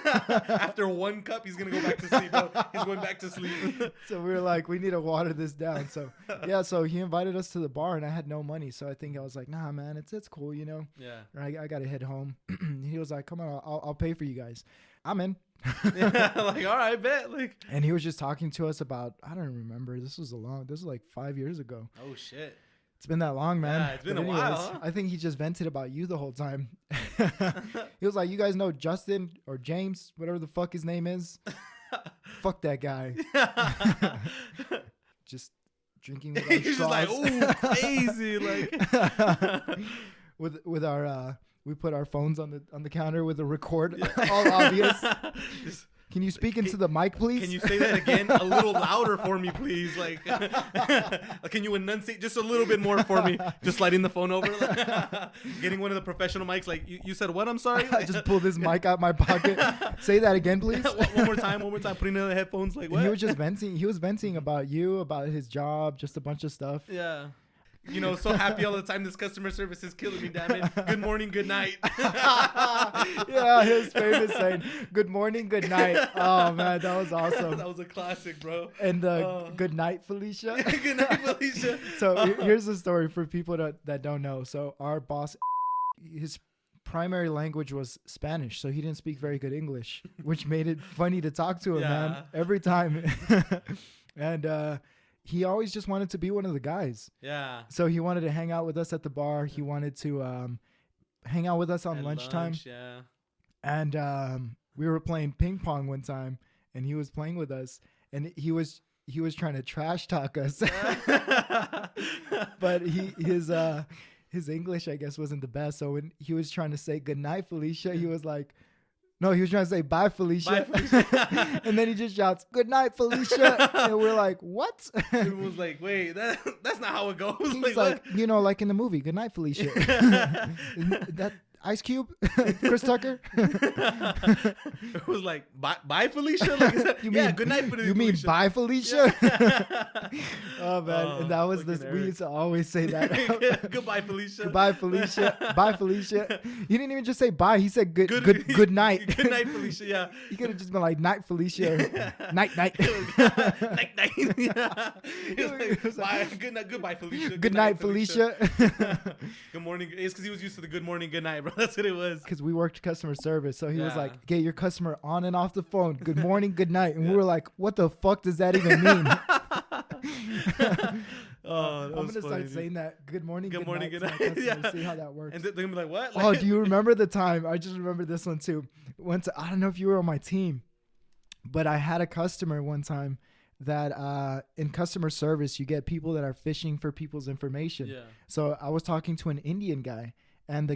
After 1 cup, he's gonna go back to sleep, bro. He's going back to sleep. So we were like, we need to water this down. So yeah, so he invited us to the bar, and I had no money. So I think I was like, nah, man, it's cool, you know. Yeah. I gotta head home. He was like, come on, I'll pay for you guys. I'm in. Yeah, like all right, bet. Like, and he was just talking to us about, I don't remember. This was like 5 years ago. Oh shit. It's been that long, man. Yeah, it's been a while. Huh? I think he just vented about you the whole time. He was like, you guys know Justin or James, whatever the fuck his name is? Fuck that guy. Just drinking with our He's just like, straws. ooh, crazy. Like, with our we put our phones on the counter with a record, all obvious. Can you speak into the mic, please? Can you say that again a little louder for me, please? Like, can you enunciate just a little bit more for me? Just sliding the phone over, getting one of the professional mics. Like, you said what? I'm sorry. I just pulled this mic out my pocket. Say that again, please. One more time. Putting in the headphones. Like, what? He was just venting. He was venting about you, about his job, just a bunch of stuff. Yeah. You know, so happy all the time. This customer service is killing me, damn it. Good morning, good night. Yeah, his famous saying, good morning, good night. Oh, man, that was awesome. That was a classic, bro. And good night, Felicia. Good night, Felicia. So here's the story for people that don't know. So our boss, his primary language was Spanish, so he didn't speak very good English, which made it funny to talk to him, man, every time. And he always just wanted to be one of the guys. Yeah. So he wanted to hang out with us at the bar. He wanted to hang out with us on lunchtime. Yeah. And we were playing ping pong one time, and he was playing with us, and he was trying to trash talk us. But his English, I guess, wasn't the best. So when he was trying to say good night, Felicia, he was like, no, he was trying to say bye, Felicia. Bye, Felicia. And then he just shouts, good night, Felicia. And we're like, what? It was like, wait, that's not how it goes. He's like, you know, like in the movie, good night, Felicia. That Ice Cube, Chris Tucker. It was like, bye, Felicia. Like, good night, Felicia. You mean bye, Felicia? Oh man, and that was this. We used to always say that. Goodbye, Felicia. Goodbye, Felicia. Bye, Felicia. He didn't even just say bye. He said good night. Good night, Felicia. Yeah. He could have just been like night, Felicia. Night. Night. Yeah. Bye. Goodbye, Felicia. Good night, Felicia. Good morning. It's because he was used to the good morning, good night, bro. That's what it was. Because we worked customer service, so he was like, "Get your customer on and off the phone. Good morning, good night." And we were like, "What the fuck does that even mean?" I'm gonna start saying that. Good morning, good night. Good night. Yeah. See how that works. And they're gonna be like, "What?" Oh, do you remember the time? I just remember this one too. I don't know if you were on my team, but I had a customer one time that in customer service, you get people that are fishing for people's information. Yeah. So I was talking to an Indian guy, and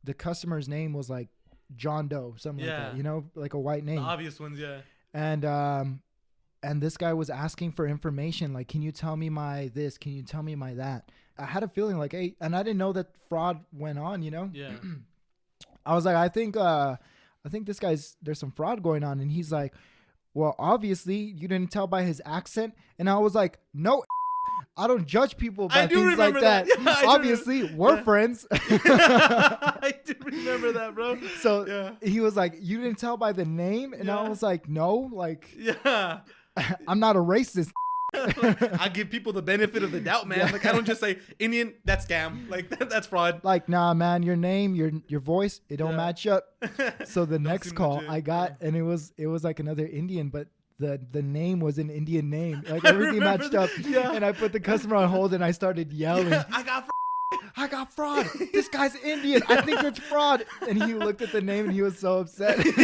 the customer's name was like John Doe, something like that, you know, like a white name. The obvious ones, yeah. And this guy was asking for information, like, can you tell me my this? Can you tell me my that? I had a feeling like, hey, and I didn't know that fraud went on, you know? Yeah. I was like, I think there's some fraud going on. And he's like, well, obviously you didn't tell by his accent. And I was like, no, I don't judge people by things like that. Yeah, obviously, we're friends. I do remember that, bro. So he was like, you didn't tell by the name? And I was like, no, like, I'm not a racist. I give people the benefit of the doubt, man. Yeah. Like, I don't just say Indian, that's scam. Like, that's fraud. Like, nah, man, your name, your voice, it don't match up. So the next call legit. I got, and it was like another Indian, but the name was an Indian name. Like, everything matched up. Yeah. And I put the customer on hold, and I started yelling. Yeah, I got fraud. This guy's Indian. I think it's fraud. And he looked at the name and he was so upset. And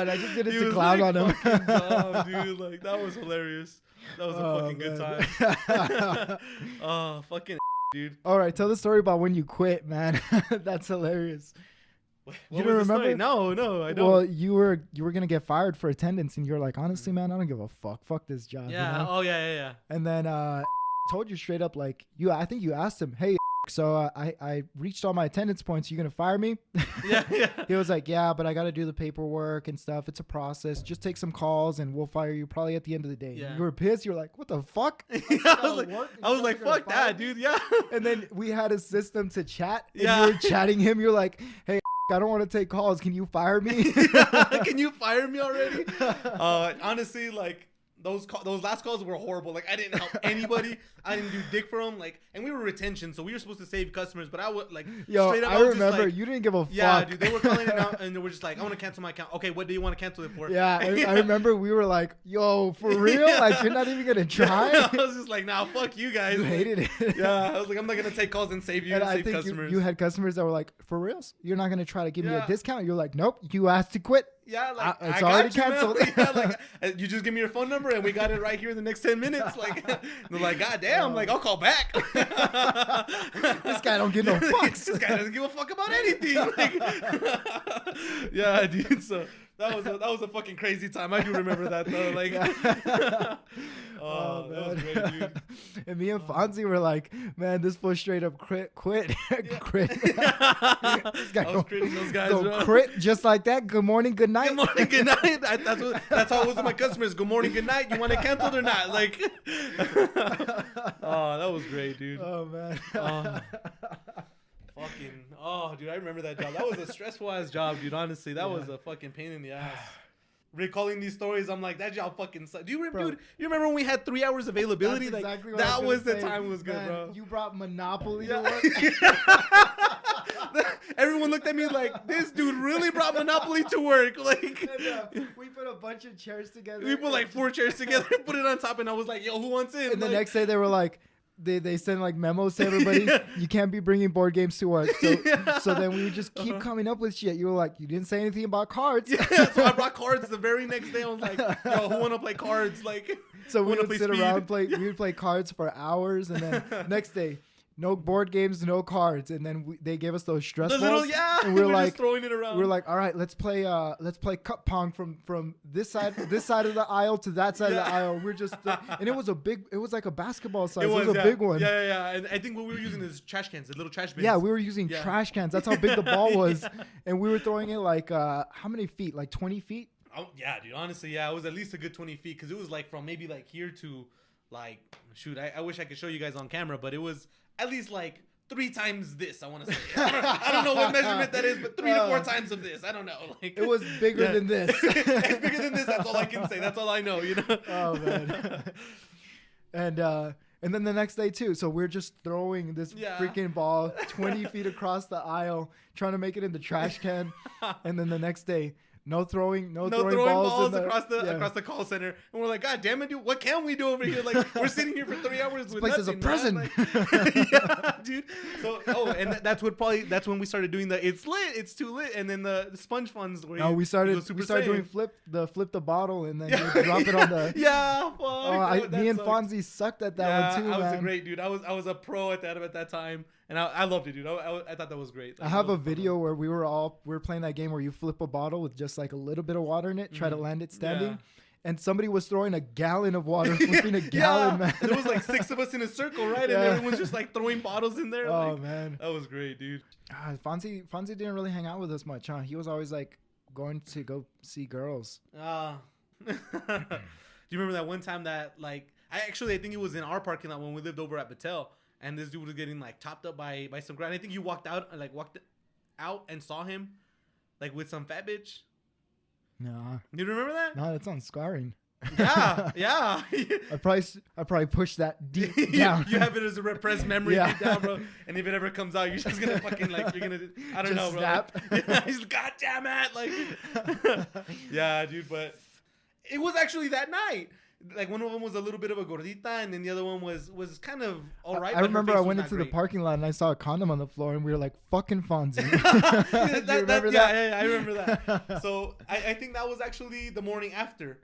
I just did it to clown on him. Dumb, dude. Like, that was hilarious. That was a fucking good time. Oh, fucking dude. All right, tell the story about when you quit, man. That's hilarious. You don't remember? No, I don't. Well, you were gonna get fired for attendance, and you're like, honestly, man, I don't give a fuck. Fuck this job. Yeah. You know? Oh yeah. And then told you straight up, like, I think you asked him, hey, so I reached all my attendance points. You gonna fire me? Yeah. He was like, yeah, but I got to do the paperwork and stuff. It's a process. Just take some calls, and we'll fire you probably at the end of the day. Yeah. You were pissed. You were like, what the fuck? I was like, fuck that, dude. Yeah. And then we had a system to chat. And you were chatting him. You're like, hey, I don't want to take calls. Can you fire me? Can you fire me already? Honestly, like, those last calls were horrible. Like, I didn't help anybody. I didn't do dick for them. Like, and we were retention, so we were supposed to save customers. But I would like, straight up, I remember you didn't give a fuck. Yeah, dude, they were calling it out, and they were just like, I want to cancel my account. Okay, what do you want to cancel it for? Yeah, I remember we were like, yo, for real? Like, you're not even gonna try? I was just like, nah, fuck you guys. You hated it. Yeah, I was like, I'm not gonna take calls and save you. And I think customers. You had customers that were like, for reals? You're not gonna try to give me a discount? You're like, nope. You asked to quit. Yeah, like it's I already got you, canceled. Yeah, like you just give me your phone number and we got it right here in the next 10 minutes. Like they're like, God damn, like I'll call back. This guy don't give no fucks. This guy doesn't give a fuck about anything. Like, yeah, dude. So that was a fucking crazy time. I do remember that though. Like, Oh, that was great, dude. And me and Fonzie were like, man, this fool straight up quit. Quit. This guy I was critting those guys, go bro. quit just like that. Good morning, good night. Good morning, good night. That's how it was with my customers. Good morning, good night. You want it canceled or not? Like, oh, that was great, dude. Oh man. Dude, I remember that job. That was a stressful ass job, dude. Honestly, that was a fucking pain in the ass. Recalling these stories, I'm like, that job fucking sucked. Do you remember, dude? You remember when we had 3 hours availability? That's like, exactly what that was the say. time it was good, Man, bro. You brought Monopoly to work. Everyone looked at me like, this dude really brought Monopoly to work. Like, And, we put a bunch of chairs together. we put like 4 chairs together and put it on top, and I was like, yo, who wants in? And the Like, next day they were like, they send like memos to everybody. You can't be bringing board games to work. So then we would just keep coming up with shit. You were like, you didn't say anything about cards. Yeah, so I brought cards the very next day. I was like, yo, who want to play cards? Like, So we wanna would play sit Speed? around we would play cards for hours, and then next day, no board games, no cards, and then they gave us those stress The balls. little, yeah, and we were we're like just throwing it around. We were like, all right, let's play cup pong from this side of the aisle to that side of the aisle. We're just and it was like a basketball size. It was a big one. Yeah. And I think what we were using is trash cans, the little trash bins. Yeah, we were using trash cans. That's how big the ball was, and we were throwing it like how many feet? Like 20 feet. Oh, yeah, dude. Honestly, yeah, it was at least a good 20 feet because it was like from maybe like here to like shoot. I wish I could show you guys on camera, but it was at least like 3 times this. I want to say. I don't know what measurement that is, but 3 to 4 times of this. I don't know. Like it was bigger than this. It's bigger than this. That's all I can say. That's all I know. You know. Oh man. And then the next day too. So we're just throwing this freaking ball 20 feet across the aisle, trying to make it in the trash can. And then the next day, no throwing balls across the call center. And we're like, God damn it, dude, what can we do over here? Like, we're sitting here for 3 hours This with place nothing, is a prison. Like, yeah, dude. So, and that's when we started doing it's lit, it's too lit, and then the sponge funds. Where we started doing flip the bottle, and then you drop it on the. Yeah, fuck. Me and Fonzie sucked at that one too. I was man. a great dude. I was a pro at that time. And I loved it, dude. I thought that was great. I have a video where we were playing that game where you flip a bottle with just like a little bit of water in it, try to land it standing. Yeah. And somebody was throwing a gallon of water, flipping a gallon, man. And there was like 6 of us in a circle, right? And everyone's just like throwing bottles in there. Oh, like, man. That was great, dude. Fonzie didn't really hang out with us much, huh? He was always like going to go see girls. Do you remember that one time that like, I think it was in our parking lot when we lived over at Battelle. And this dude was getting like topped up by some girl. And I think you walked out and saw him like with some fat bitch. No. You remember that? No, that's on scarring. Yeah. I probably pushed that deep down. You have it as a repressed memory deep down, bro. And if it ever comes out, you're just gonna fucking like I don't know, bro. Snap. Like, he's God damn it, like. Yeah, dude. But it was actually that night. Like one of them was a little bit of a gordita, and then the other one was kind of all right. I remember I went into the parking lot and I saw a condom on the floor, and we were like, "Fucking Fonzie." You remember that? Yeah, I remember that. So I think that was actually the morning after.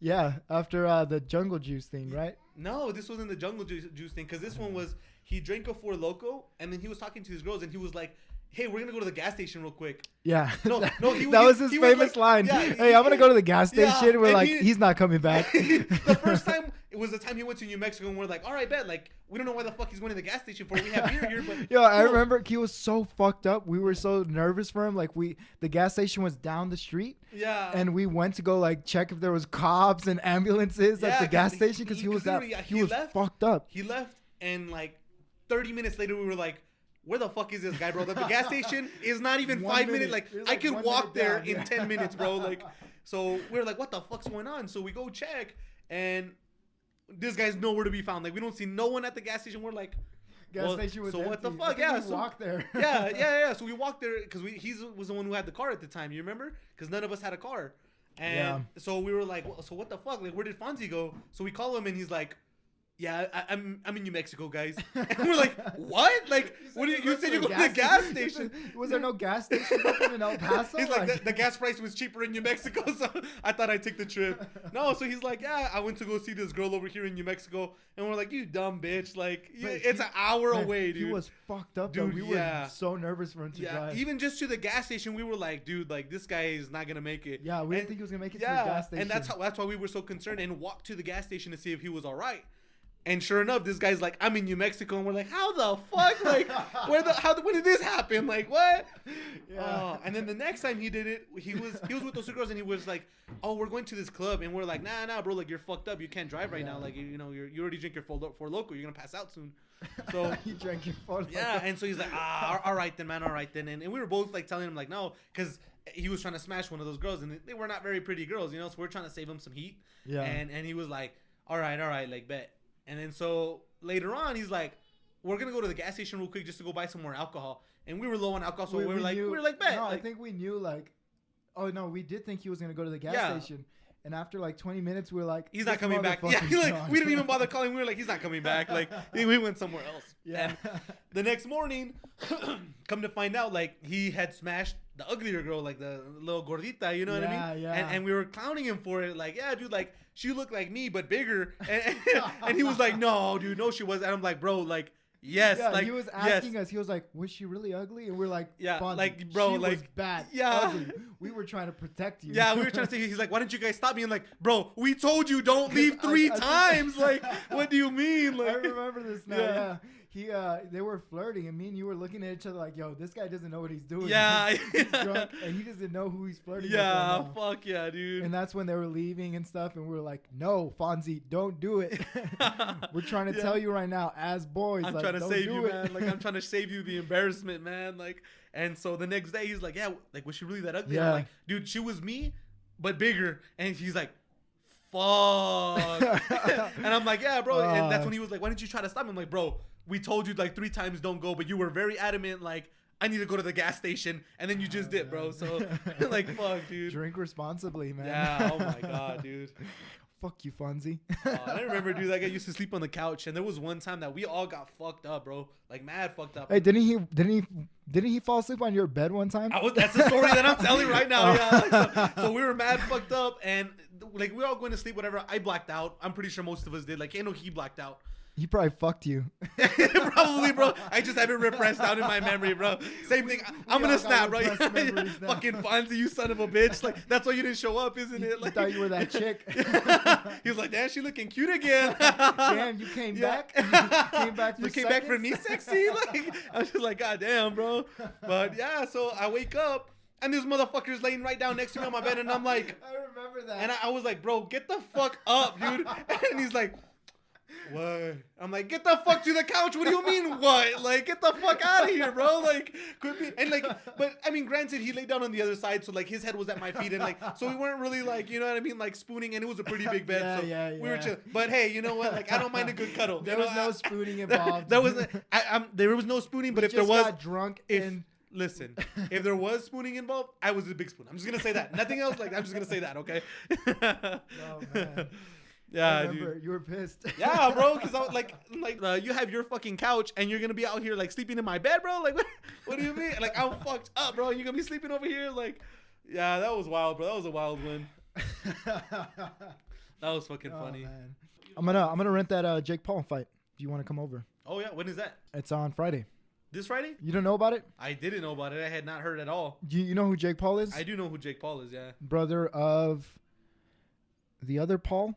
Yeah, after the jungle juice thing, right? No, this wasn't the jungle juice thing, because this one was he drank a 4-Loco, and then he was talking to his girls, and he was like, hey, we're gonna go to the gas station real quick. Yeah. No, that was his famous line. Yeah, hey, I'm gonna go to the gas station. Yeah, we're like, he's not coming back. The first time, it was the time he went to New Mexico, and we're like, all right, bet. Like, we don't know why the fuck he's going to the gas station for. We have beer here, but yo, I remember he was so fucked up. We were so nervous for him. Like, the gas station was down the street. Yeah. And we went to go like check if there was cops and ambulances at the gas station because he was fucked up. He left, and like 30 minutes later, we were like, where the fuck is this guy, bro? The gas station is not even 5 minutes. Like I could walk there in 10 minutes, bro. Like, so we were like, what the fuck's going on? So we go check, and this guy's nowhere to be found. Like, we don't see no one at the gas station. We're like, gas station was so empty. what the fuck? Yeah, so walk there. yeah. So we walked there because he was the one who had the car at the time. You remember? Because none of us had a car, and so we were like, well, so what the fuck? Like, where did Fonzie go? So we call him, and he's like, yeah, I'm in New Mexico, guys. And we're like, what? Like, what do you said you're going to the gas station? Was there no gas station open in El Paso? He's like, the gas price was cheaper in New Mexico, so I thought I'd take the trip. No, so he's like, yeah, I went to go see this girl over here in New Mexico. And we're like, you dumb bitch. Like, it's an hour away, dude. He was fucked up, dude. Though. We were so nervous for him to drive. Even just to the gas station, we were like, dude, like, this guy is not going to make it. Yeah, we didn't think he was going to make it to the gas station. And that's why we were so concerned and walked to the gas station to see if he was all right. And sure enough, this guy's like, I'm in New Mexico, and we're like, how the fuck? Like, when did this happen? Like, what? Yeah. And then the next time he did it, he was with those two girls, and he was like, oh, we're going to this club, and we're like, nah, bro, like, you're fucked up, you can't drive right now, like, you already drink your FonzLoco, you're gonna pass out soon. So he drank your FonzLoco. Yeah, and so he's like, all right then, man, all right then, and we were both like telling him like, no, because he was trying to smash one of those girls, and they were not very pretty girls, so we're trying to save him some heat. Yeah. And he was like, all right, like, bet. And then so later on, he's like, we're going to go to the gas station real quick just to go buy some more alcohol. And we were low on alcohol, so we were like, bet. No, like, I think we knew, like, oh, no, we did think he was going to go to the gas station. And after like 20 minutes, we were like, he's not coming back. Yeah, we didn't even bother calling. We were like, he's not coming back. Like, we went somewhere else. Yeah. And the next morning, come to find out, like, he had smashed the uglier girl, like the little gordita, you know what I mean? Yeah. And we were clowning him for it. Like, yeah, dude, like, she looked like me, but bigger. And he was like, no, dude, no, she wasn't. And I'm like, bro, like, yes. Yeah, like, he was asking us. He was like, was she really ugly? And we're like, yeah, like, bro, she like, was bad. Yeah. Ugly. We were trying to protect you. Yeah, we were trying to say, he's like, why didn't you guys stop me? And like, bro, we told you don't leave three times. Like, what do you mean? Like, I remember this now. Yeah. They were flirting, and me and you were looking at each other like, yo, this guy doesn't know what he's doing. Yeah. He's drunk, and he doesn't know who he's flirting with. Yeah, fuck yeah, dude. And that's when they were leaving and stuff, and we were like, no, Fonzie, don't do it. We're trying to tell you right now, as boys. I'm like, trying to save you, it. man. Like, I'm trying to save you the embarrassment, man. Like, and so the next day, he's like, yeah, like, was she really that ugly? Yeah. I'm like, dude, she was me, but bigger. And he's like, fuck. And I'm like, yeah, bro. And that's when he was like, why didn't you try to stop me? I'm like, bro, we told you like 3 times don't go, but you were very adamant, like, I need to go to the gas station, and then you just did, bro. So, like, fuck, dude. Drink responsibly, man. Yeah, oh my God, dude. Fuck you, Fonzie. I remember, dude, that guy used to sleep on the couch, and there was one time that we all got fucked up, bro. Like, mad fucked up. Hey, didn't he fall asleep on your bed one time? That's the story that I'm telling right now. Yeah. So we were mad fucked up, and like, we were all going to sleep, whatever. I blacked out. I'm pretty sure most of us did. Like, I know he blacked out. He probably fucked you. Probably, bro. I just have it repressed down in my memory, bro. Same thing. I'm gonna snap, bro. Fucking Fonzie, you son of a bitch. Like, that's why you didn't show up, isn't it? Like, you thought you were that chick. He was like, damn, she looking cute again. Damn, you came back. You came back for me, sexy. Like, I was just like, God damn, bro. But yeah, so I wake up, and this motherfucker's laying right down next to me on my bed, and I'm like, I remember that. And I was like, bro, get the fuck up, dude. And he's like, what? I'm like, get the fuck to the couch. What do you mean, what? Like, get the fuck out of here, bro. Like, could be. And like, but I mean, granted, he laid down on the other side, so like his head was at my feet, and like, so we weren't really like, you know what I mean, like spooning, and it was a pretty big bed, we were chill. But hey, you know what? Like, I don't mind a good cuddle. There was no spooning involved. There was no spooning, but if there was, got drunk listen, if there was spooning involved, I was a big spoon. I'm just gonna say that. Nothing else. Like, I'm just gonna say that. Okay. Oh man. Yeah, dude. You were pissed. Yeah, bro, because I was like, you have your fucking couch, and you're gonna be out here like sleeping in my bed, bro. Like, what do you mean? Like, I'm fucked up, bro. You're gonna be sleeping over here, like, yeah, that was wild, bro. That was a wild one. That was fucking funny. Man. I'm gonna rent that Jake Paul fight. If you want to come over. Oh yeah, when is that? It's on Friday. This Friday? You don't know about it? I didn't know about it. I had not heard at all. You know who Jake Paul is? I do know who Jake Paul is. Yeah. Brother of the other Paul.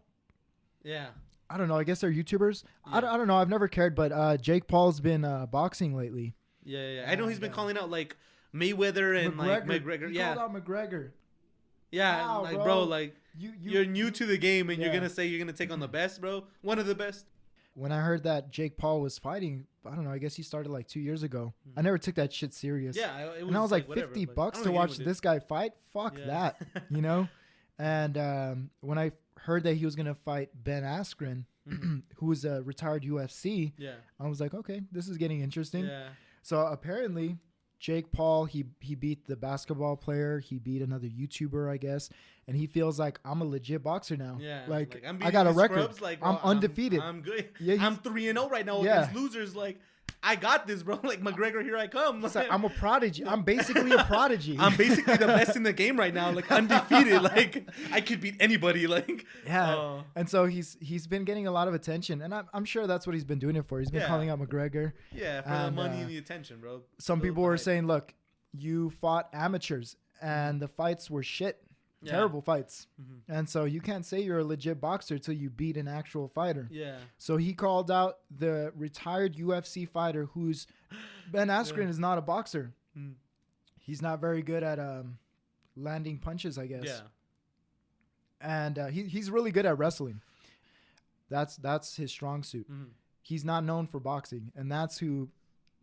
Yeah. I don't know. I guess they're YouTubers. Yeah. I don't know. I've never cared, but Jake Paul's been boxing lately. Yeah. I know he's been calling out like Mayweather and McGregor. He called out McGregor. Yeah, wow, like bro, like you're new to the game, and you're gonna say you're gonna take on the best, bro. One of the best. When I heard that Jake Paul was fighting, I don't know. I guess he started like 2 years ago. I never took that shit serious. Yeah, it was, and I was like whatever, $50 to watch this guy fight. Fuck that, you know. And when I heard that he was gonna fight Ben Askren, who was a retired UFC, I was like, okay, this is getting interesting. Yeah. So apparently, Jake Paul, he beat the basketball player. He beat another YouTuber, I guess. And he feels like, I'm a legit boxer now. Yeah. Like I'm I got a record. Scrubs, like, I'm undefeated. I'm good. Yeah, I'm 3-0 right now against losers. Like, I got this, bro. Like, McGregor, here I come. Like, I'm a prodigy. I'm basically a prodigy. I'm basically the best in the game right now. Like, undefeated. Like, I could beat anybody. Like, yeah. And so he's been getting a lot of attention, and I'm sure that's what he's been doing it for. He's been calling out McGregor. Yeah, for the money and the attention, bro. Some people were saying, look, you fought amateurs, and the fights were shit. Terrible fights. And so you can't say you're a legit boxer till you beat an actual fighter. Yeah. So he called out the retired UFC fighter who's Ben Askren is not a boxer. He's not very good at landing punches, I guess. Yeah. And he's really good at wrestling. That's his strong suit. He's not known for boxing, and that's who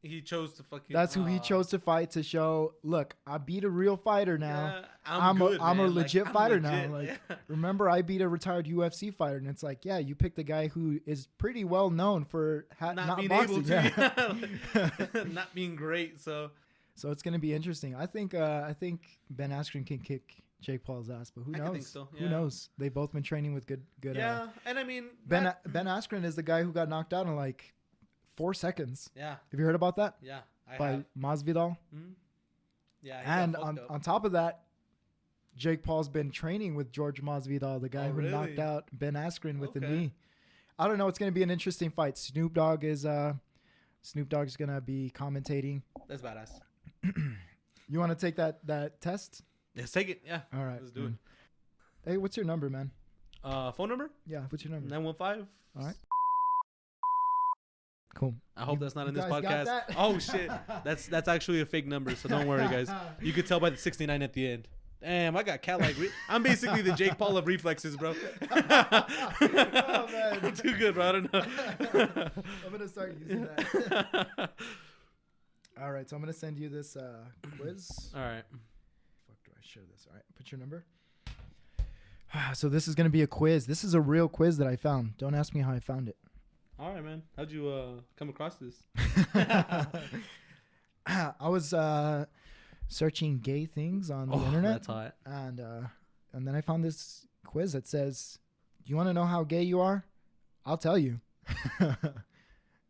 he chose to fucking. That's who he chose to fight to show. Look, I beat a real fighter now. Yeah, I'm a legit fighter legit, now. Like, remember, I beat a retired UFC fighter, and it's like, yeah, you picked a guy who is pretty well known for not being boxing. able to, not being great. So it's gonna be interesting. I think Ben Askren can kick Jake Paul's ass, but who knows? think so, Who knows? They've both been training with good. Yeah, and I mean, Ben Askren is the guy who got knocked out in like 4 seconds. Yeah. Have you heard about that? Yeah. By Masvidal. Yeah. And on top of that, Jake Paul's been training with George Masvidal, the guy who knocked out Ben Askren with the knee. I don't know. It's going to be an interesting fight. Snoop Dogg's going to be commentating. That's badass. You want to take that test? Let's take it. Yeah. All right. Let's do it. Hey, what's your number, man? Phone number? Yeah. What's your number? 915. All right. Cool. I hope that's not in this guys got podcast. that? Oh shit, that's actually a fake number, so don't worry, guys. You could tell by the 69 at the end. Damn, I got cat-like. I'm basically the Jake Paul of reflexes, bro. Oh, man. I'm too good, bro. I don't know. I'm gonna start using that. All right, so I'm gonna send you this quiz. All right. Fuck, do I share this? All right, put your number. So this is gonna be a quiz. This is a real quiz that I found. Don't ask me how I found it. All right, man. How'd you come across this? I was searching gay things on the internet. That's hot. And then I found this quiz that says, "You want to know how gay you are? I'll tell you."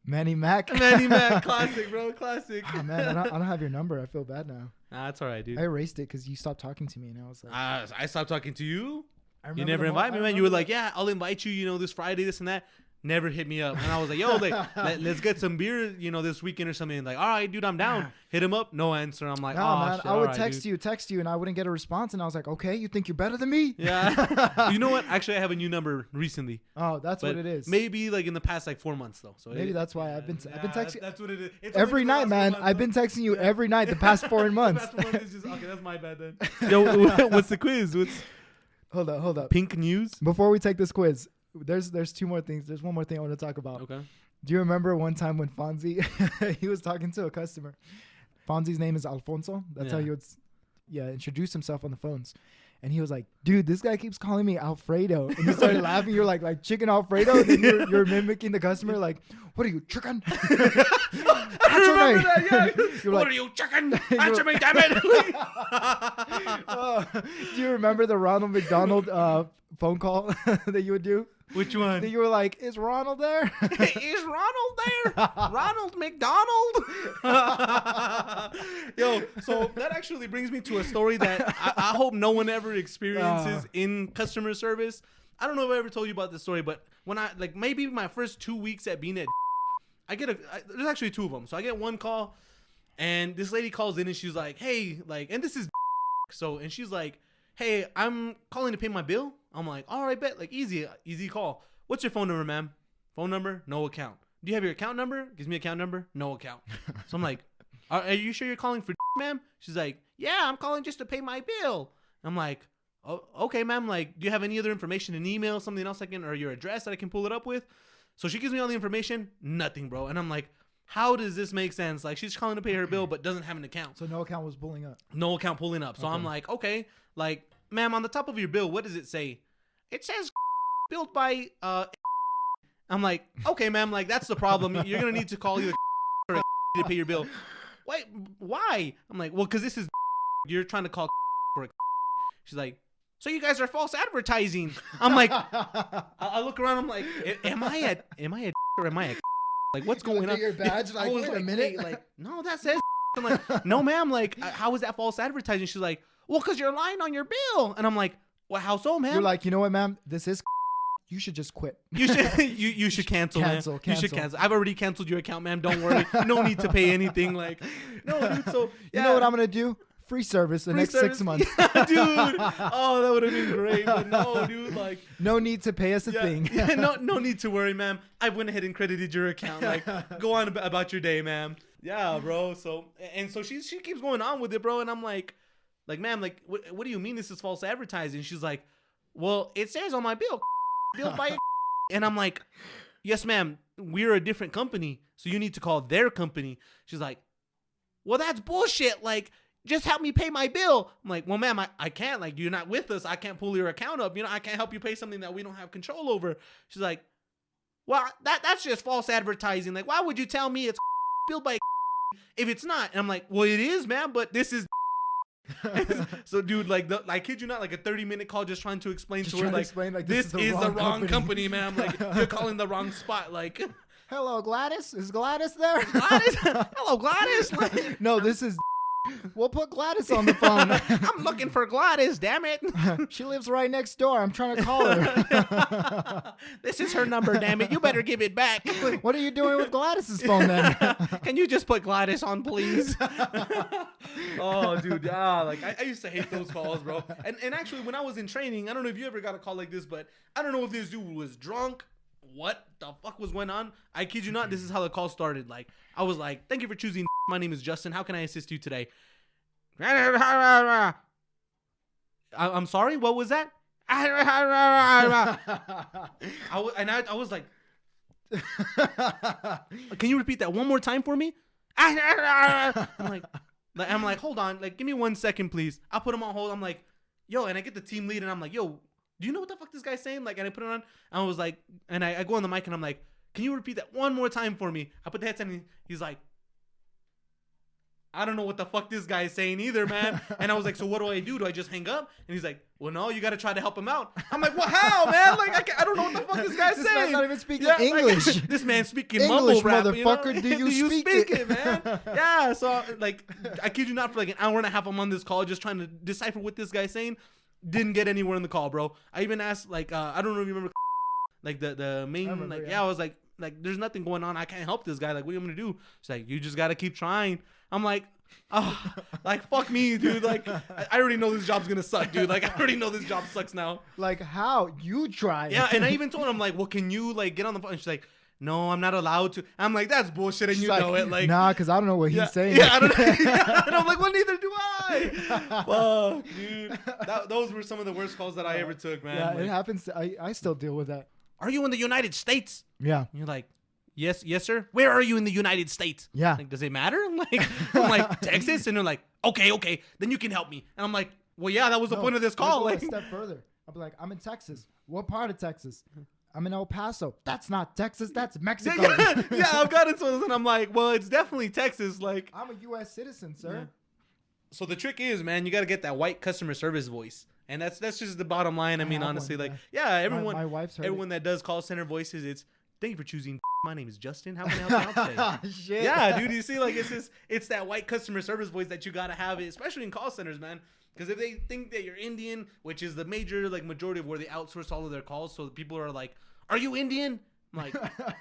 Manny Mac. Manny Mac, classic, bro, classic. Oh, man, I don't have your number. I feel bad now. Nah, that's all right, dude. I erased it because you stopped talking to me, and I was like, I stopped talking to you. You remember never the invite me, I man. You were remember like, yeah, I'll invite you, this Friday, this and that. Never hit me up. And I was like, yo, let's get some beer, this weekend or something. Like, all right, dude, I'm down. Hit him up. No answer. I'm like, no, oh, man. shit, I would right, text you, and I wouldn't get a response. And I was like, okay, you think you're better than me? Yeah. You know what? Actually, I have a new number recently. Oh, that's what it is. Maybe like in the past 4 months though. So maybe that's why I've been texting. That's what it is. It's every night, man. I've been texting you every night the past 4 months. Okay, that's my bad then. Yo, what's the quiz? Hold up. PinkNews. Before we take this quiz, there's 2 more things. There's one more thing I want to talk about. Okay. Do you remember one time when Fonzie he was talking to a customer? Fonzie's name is Alfonso. That's how he would introduce himself on the phones. And he was like, dude, this guy keeps calling me Alfredo. And you started laughing. You're like chicken Alfredo. And then you're mimicking the customer like, what are you, chicken? I remember that, yeah. You're What like, are you, chicken? Answer me, damn it. Do you remember the Ronald McDonald phone call that you would do? Which one? That you were like, is Ronald there? Is Ronald there? Ronald McDonald? Yo, so that actually brings me to a story that I hope no one ever experiences in customer service. I don't know if I ever told you about this story, but when maybe my first 2 weeks at being at I get there's actually 2 of them. So I get one call and this lady calls in and she's like, hey, and this is and she's like, hey, I'm calling to pay my bill. I'm like, all right, bet, easy call. What's your phone number, ma'am? Phone number? No account. Do you have your account number? Gives me account number? No account. So I'm like, are you sure you're calling for ma'am? She's like, yeah, I'm calling just to pay my bill. I'm like, oh, okay, ma'am. Do you have any other information, an email, something else or your address that I can pull it up with? So she gives me all the information, nothing, bro. And I'm like, how does this make sense? She's calling to pay her bill, but doesn't have an account. So no account was pulling up. No account pulling up. So I'm like, okay, ma'am, on the top of your bill, what does it say? It says billed by I'm like, okay, ma'am, that's the problem. You're gonna need to call you to pay your bill. wait, why? I'm like, well, because this is you're trying to call for a. She's like, so you guys are false advertising. I'm like, I look around. I'm like, am I a or am I a like what's going on? Your badge, like, wait a minute. Wait, like, no, that says. I'm like, no, ma'am. Like, how is that false advertising? She's like, well, because you're lying on your bill. And I'm like, well, how so, ma'am? You're like, you know what, ma'am? This is. You should just quit. You should cancel, man. You should cancel. I've already canceled your account, ma'am. Don't worry. No need to pay anything. Like, no, dude. So you know what I'm gonna do? Free service the next 6 months. Yeah, dude. Oh, that would have been great. But no, dude. Like, no need to pay us a thing. Yeah, no need to worry, ma'am. I went ahead and credited your account. Like, go on about your day, ma'am. Yeah, bro. So she keeps going on with it, bro. And I'm like, ma'am, like, what do you mean this is false advertising? She's like, well, it says on my bill by. And I'm like, yes, ma'am. We're a different company, so you need to call their company. She's like, well, that's bullshit. Like, just help me pay my bill. I'm like, well, ma'am, I can't. Like, you're not with us. I can't pull your account up. You know, I can't help you pay something that we don't have control over. She's like, well, that's just false advertising. Like, why would you tell me it's billed by if it's not? And I'm like, well, it is, ma'am, but this is. So, dude, like, I kid you not, like a 30-minute call just trying to explain to her, like, this is the wrong company, ma'am. Like, you're calling the wrong spot. Like, hello, Gladys. Is Gladys there? Gladys? Hello, Gladys. Like, no, this is. We'll put Gladys on the phone. I'm looking for Gladys, damn it. She lives right next door. I'm trying to call her. This is her number, damn it. You better give it back. What are you doing with Gladys's phone then? Can you just put Gladys on, please? Oh, dude, yeah. Like, I used to hate those calls, bro. And actually, when I was in training, I don't know if you ever got a call like this, but I don't know if this dude was drunk. What the fuck was going on? I kid you not, this is how the call started. Like, I was like, thank you for choosing. My name is Justin. How can I assist you today? I'm sorry, what was that? I was like, can you repeat that one more time for me? I'm like, hold on, like, give me 1 second, please. I'll put him on hold. I'm like, yo, and I get the team lead, and I'm like, yo, do you know what the fuck this guy's saying? Like, and I put it on, and I was like, and I go on the mic, and I'm like, can you repeat that one more time for me? I put the headset, and he's like, I don't know what the fuck this guy is saying either, man. And I was like, so what do I do? Do I just hang up? And he's like, well, no, you got to try to help him out. I'm like, well, how, man? Like, I don't know what the fuck this guy's saying. This man's not even speaking English. Like, this man's speaking English, mumble rap, motherfucker. You know? Do you speak it, man? Yeah, so, like, I kid you not, for like an hour and a half, I'm on this call just trying to decipher what this guy's saying. Didn't get anywhere in the call, bro. I even asked, like, I don't know if you remember, like, the main, remember, like, yeah, I was like, there's nothing going on. I can't help this guy. Like, what are you going to do? She's like, you just got to keep trying. I'm like, oh, like, fuck me, dude. Like, I already know this job's gonna suck, dude. Like, I already know this job sucks now. Like, how? You try. Yeah, and I even told him, like, well, can you, like, get on the phone? And she's like, no, I'm not allowed to. I'm like, that's bullshit, and she's you know it. Like, nah, because I don't know what he's saying. Yeah, I don't know. And I'm like, well, neither do I. Fuck, dude. Those were some of the worst calls that I ever took, man. Yeah, like, it happens. I still deal with that. Are you in the United States? Yeah. And you're like, yes, sir. Where are you in the United States? Yeah. Like, does it matter? I'm like, Texas, and they're like, okay, then you can help me. And I'm like, well, yeah, that was the point of this call. Like, a step further. I'll be like, I'm in Texas. What part of Texas? I'm in El Paso. That's not Texas. That's Mexico. Yeah, I've gotten some of this, and I'm like, well, it's definitely Texas. Like, I'm a U.S. citizen, sir. Yeah. So the trick is, man, you got to get that white customer service voice. And that's just the bottom line. I mean, honestly, one, like, yeah, everyone, my wife's heard everyone that does call center voices, it's, thank you for choosing. My name is Justin. How can I help you out today? Shit. Yeah, dude. You see, like, it's that white customer service voice that you gotta have, especially in call centers, man. Because if they think that you're Indian, which is the majority of where they outsource all of their calls, so the people are like, "Are you Indian?" I'm like,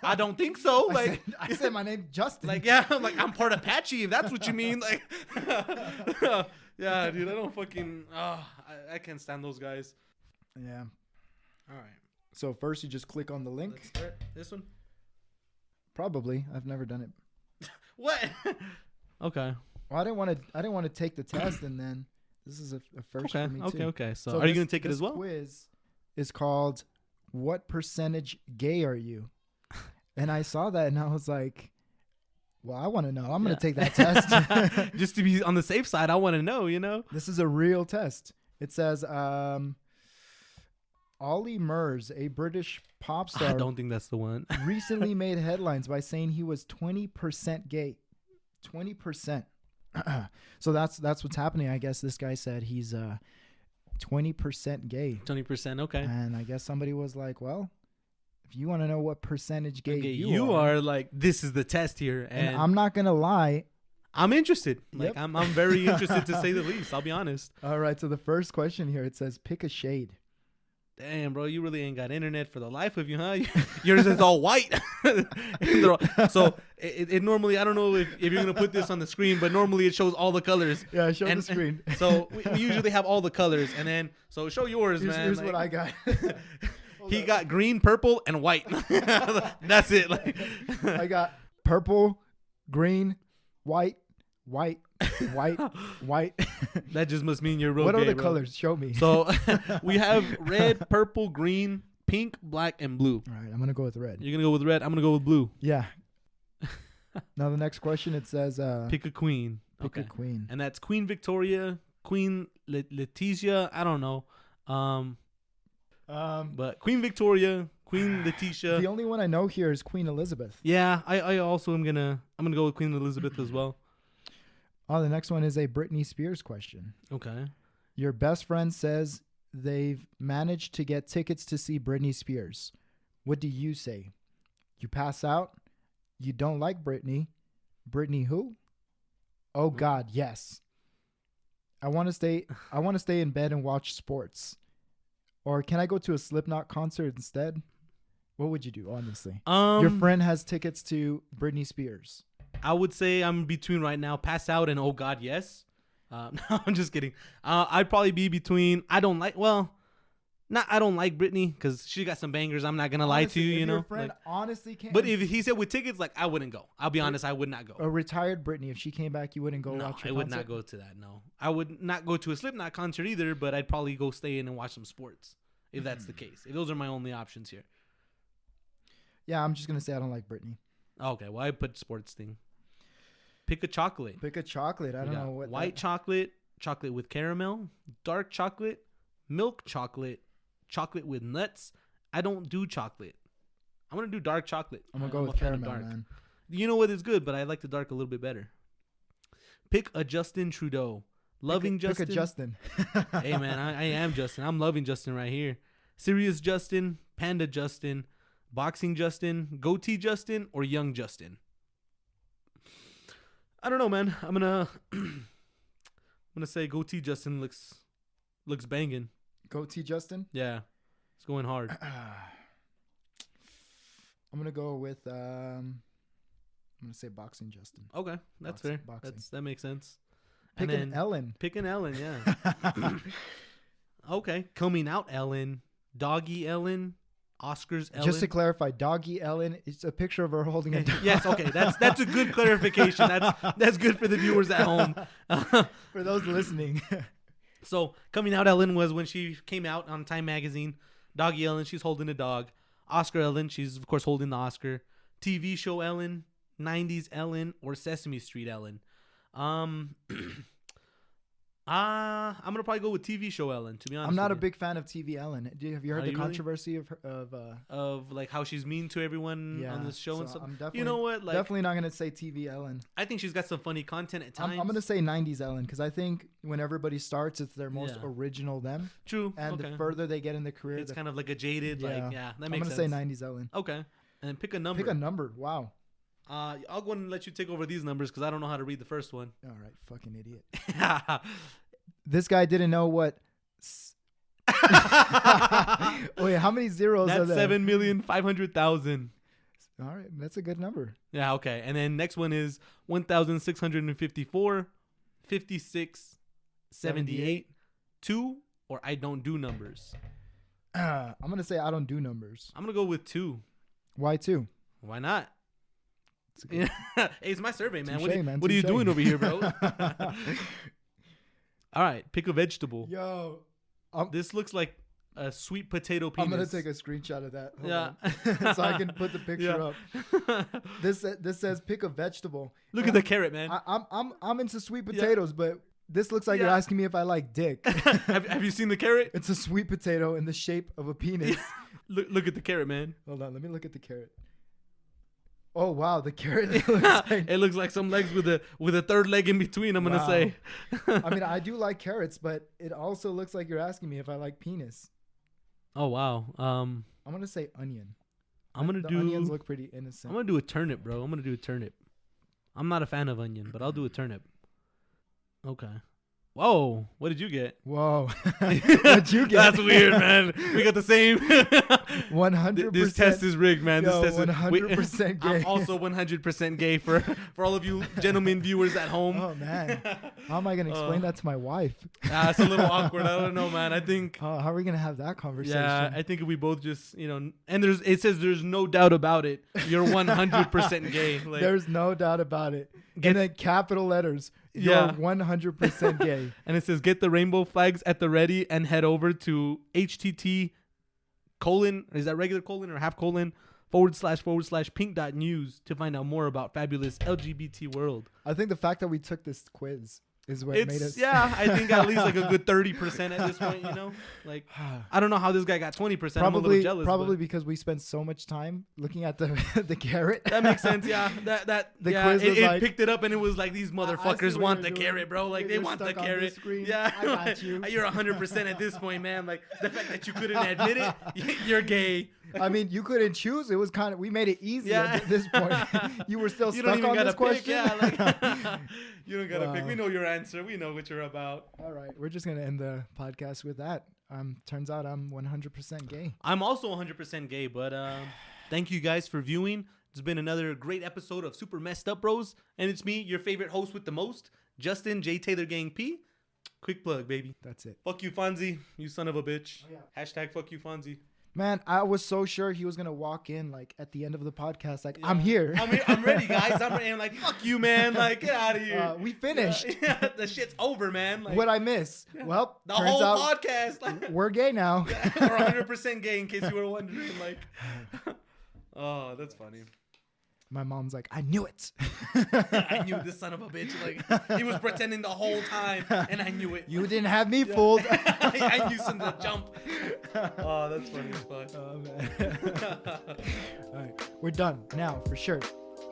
I don't think so. Like, I said my name's Justin. Like, yeah, I'm like, I'm part Apache, if that's what you mean. Like, yeah, dude. I don't fucking. I can't stand those guys. Yeah. All right. So first, you just click on the link. Let's start this one. Probably. I've never done it. What? Okay. Well, I didn't want to take the test, and then this is a first for me too. Okay. So are you going to take it as well? This quiz is called "What percentage gay are you?" And I saw that, and I was like, "Well, I want to know. I'm going to take that test just to be on the safe side. I want to know. You know, this is a real test. It says, Ollie Murs, a British pop star. I don't think that's the one. recently made headlines by saying he was 20% gay. 20%. So that's what's happening. I guess this guy said he's 20% gay. 20%. Okay. And I guess somebody was like, well, if you want to know what percentage gay you are, like, this is the test here. And I'm not going to lie. I'm interested. Like, Yep. I'm very interested to say the least. I'll be honest. All right. So the first question here, it says, pick a shade. Damn, bro, you really ain't got internet for the life of you, huh? Yours is all white. So it normally, I don't know if you're going to put this on the screen, but normally it shows all the colors. Yeah, show the screen. So we usually have all the colors. And then, so show yours, man. Here's like, what I got. He got green, purple, and white. That's it. Like, I got purple, green, white, white. That just must mean you're real What gay, are the bro. colors? Show me. So we have red, purple, green, pink, black, and blue. All right, I'm going to go with red. You're going to go with red. I'm going to go with blue. Yeah. Now the next question, it says... pick a queen. Pick a queen. And that's Queen Victoria, Queen Letizia. I don't know. But Queen Victoria, Queen Letitia. The only one I know here is Queen Elizabeth. Yeah, I also am gonna go with Queen Elizabeth as well. Oh, the next one is a Britney Spears question. Okay. Your best friend says they've managed to get tickets to see Britney Spears. What do you say? You pass out? You don't like Britney? Britney who? Oh God, yes. I want to stay in bed and watch sports. Or can I go to a Slipknot concert instead? What would you do, honestly? Your friend has tickets to Britney Spears. I would say I'm between right now, pass out and oh God, yes. No, I'm just kidding. I'd probably be between, I don't like Britney because she got some bangers. I'm not going to lie to you, you know. Your friend honestly can't. But if he said with tickets, like, I wouldn't go. I'll be honest, I would not go. A retired Britney, if she came back, you wouldn't go No, watch her I would concert? not go to that, no. I would not go to a Slipknot concert either, but I'd probably go stay in and watch some sports, if that's the case. If those are my only options here. Yeah, I'm just going to say I don't like Britney. Okay, well, I put sports thing. Pick a chocolate. Pick a chocolate. I don't know what. White chocolate, chocolate with caramel, dark chocolate, milk chocolate, chocolate with nuts. I don't do chocolate. I'm going to do dark chocolate. I'm going to go with caramel, man. You know what is good, but I like the dark a little bit better. Pick a Justin Trudeau. Loving Justin. Pick a Justin. Hey, man, I am Justin. I'm loving Justin right here. Serious Justin, Panda Justin, Boxing Justin, Goatee Justin, or Young Justin? I don't know, man. I'm gonna say Goatee Justin looks banging. Goatee Justin? Yeah. It's going hard. I'm going to go with I'm going to say Boxing Justin. Okay, that's fair. Boxing. That makes sense. Pick an Ellen. Pick an Ellen, yeah. Okay, coming out Ellen, Doggy Ellen, Oscars Ellen. Just to clarify, Doggy Ellen, it's a picture of her holding a dog. Yes, okay. That's a good clarification. That's good for the viewers at home. For those listening. So, coming out Ellen was when she came out on Time Magazine. Doggy Ellen, she's holding a dog. Oscar Ellen, she's of course holding the Oscar. TV show Ellen, 90s Ellen, or Sesame Street Ellen. I'm gonna probably go with TV show Ellen. To be honest, I'm not a big fan of TV Ellen. Have you heard the controversy of like how she's mean to everyone on this show and stuff? You know what? Like, definitely not gonna say TV Ellen. I think she's got some funny content at times. I'm gonna say 90s Ellen because I think when everybody starts, it's their most original them. True. And the further they get in the career, it's kind of like a jaded. That makes sense. I'm gonna say 90s Ellen. Okay, and pick a number. Pick a number. Wow. I'll go and let you take over these numbers because I don't know how to read the first one. All right, fucking idiot. This guy didn't know what. Wait, how many zeros are there? 7,500,000. All right, that's a good number. Yeah, okay. And then next one is 1,654, 56, 78, 2, or I don't do numbers. I'm gonna say I don't do numbers. I'm gonna go with 2. Why 2? Why not? Hey, it's my survey, man. Touché, What are you doing over here, bro? All right, pick a vegetable. Yo, this looks like a sweet potato penis. I'm gonna take a screenshot of that. Hold on. So I can put the picture up. This says pick a vegetable. Look at the carrot, man. I'm into sweet potatoes, but this looks like you're asking me if I like dick. Have you seen the carrot? It's a sweet potato in the shape of a penis. Look at the carrot, man. Hold on, let me look at the carrot. Oh wow, the carrot looks like... It looks like some legs with a third leg in between. I'm gonna say. I mean, I do like carrots, but it also looks like you're asking me if I like penis. Oh wow. I'm gonna say onion. I'm gonna do. Onions look pretty innocent. I'm gonna do a turnip, bro. I'm gonna do a turnip. I'm not a fan of onion, but I'll do a turnip. Okay. Whoa, what did you get? Whoa. What'd you get? That's weird, man. We got the same. 100%. This test is rigged, man. Yo, This test 100% gay. I'm also 100% gay for all of you gentlemen viewers at home. Oh, man. How am I going to explain that to my wife? It's a little awkward. I don't know, man. I think... how are we going to have that conversation? Yeah, I think if we both just, and it says there's no doubt about it. You're 100% gay. Like, there's no doubt about it. In the capital letters, you're 100% gay. And it says, get the rainbow flags at the ready and head over to htt:// is that regular colon or half colon / pink.news to find out more about fabulous LGBT world. I think the fact that we took this quiz is what made us. Yeah, I think at least like a good 30% at this point, Like, I don't know how this guy got 20%. I'm a little jealous. Probably because we spent so much time looking at the carrot. That makes sense, yeah. The quiz it picked it up and it was like, these motherfuckers want the carrot, bro. Like, they want the carrot. Yeah, I got you. You're 100% at this point, man. Like, the fact that you couldn't admit it, you're gay. I mean, you couldn't choose. It was kind of, we made it easy at this point. You were still stuck on this question. Yeah, like, you don't gotta pick. We know your answer. We know what you're about. All right, we're just gonna end the podcast with that. Turns out I'm 100% gay. I'm also 100% gay, but thank you guys for viewing. It's been another great episode of Super Messed Up Bros, and it's me, your favorite host with the most, Justin J. Taylor Gang P. Quick plug, baby. That's it. Fuck you, Fonzie. You son of a bitch. Oh, yeah. # fuck you, Fonzie. Man, I was so sure he was gonna walk in like at the end of the podcast, like I'm here. I'm ready, guys. I'm ready. I'm like, fuck you, man. Like, get out of here. We finished. Yeah, the shit's over, man. Like, what'd I miss? Well, the whole podcast. We're gay now. We're 100% gay, in case you were wondering. Like, oh, that's funny. My mom's like, I knew it. I knew this son of a bitch. Like, he was pretending the whole time, and I knew it. You didn't have me fooled. I knew from the jump. Oh, that's funny as fuck. Oh, man. All right, we're done now for sure.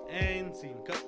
And scene cut.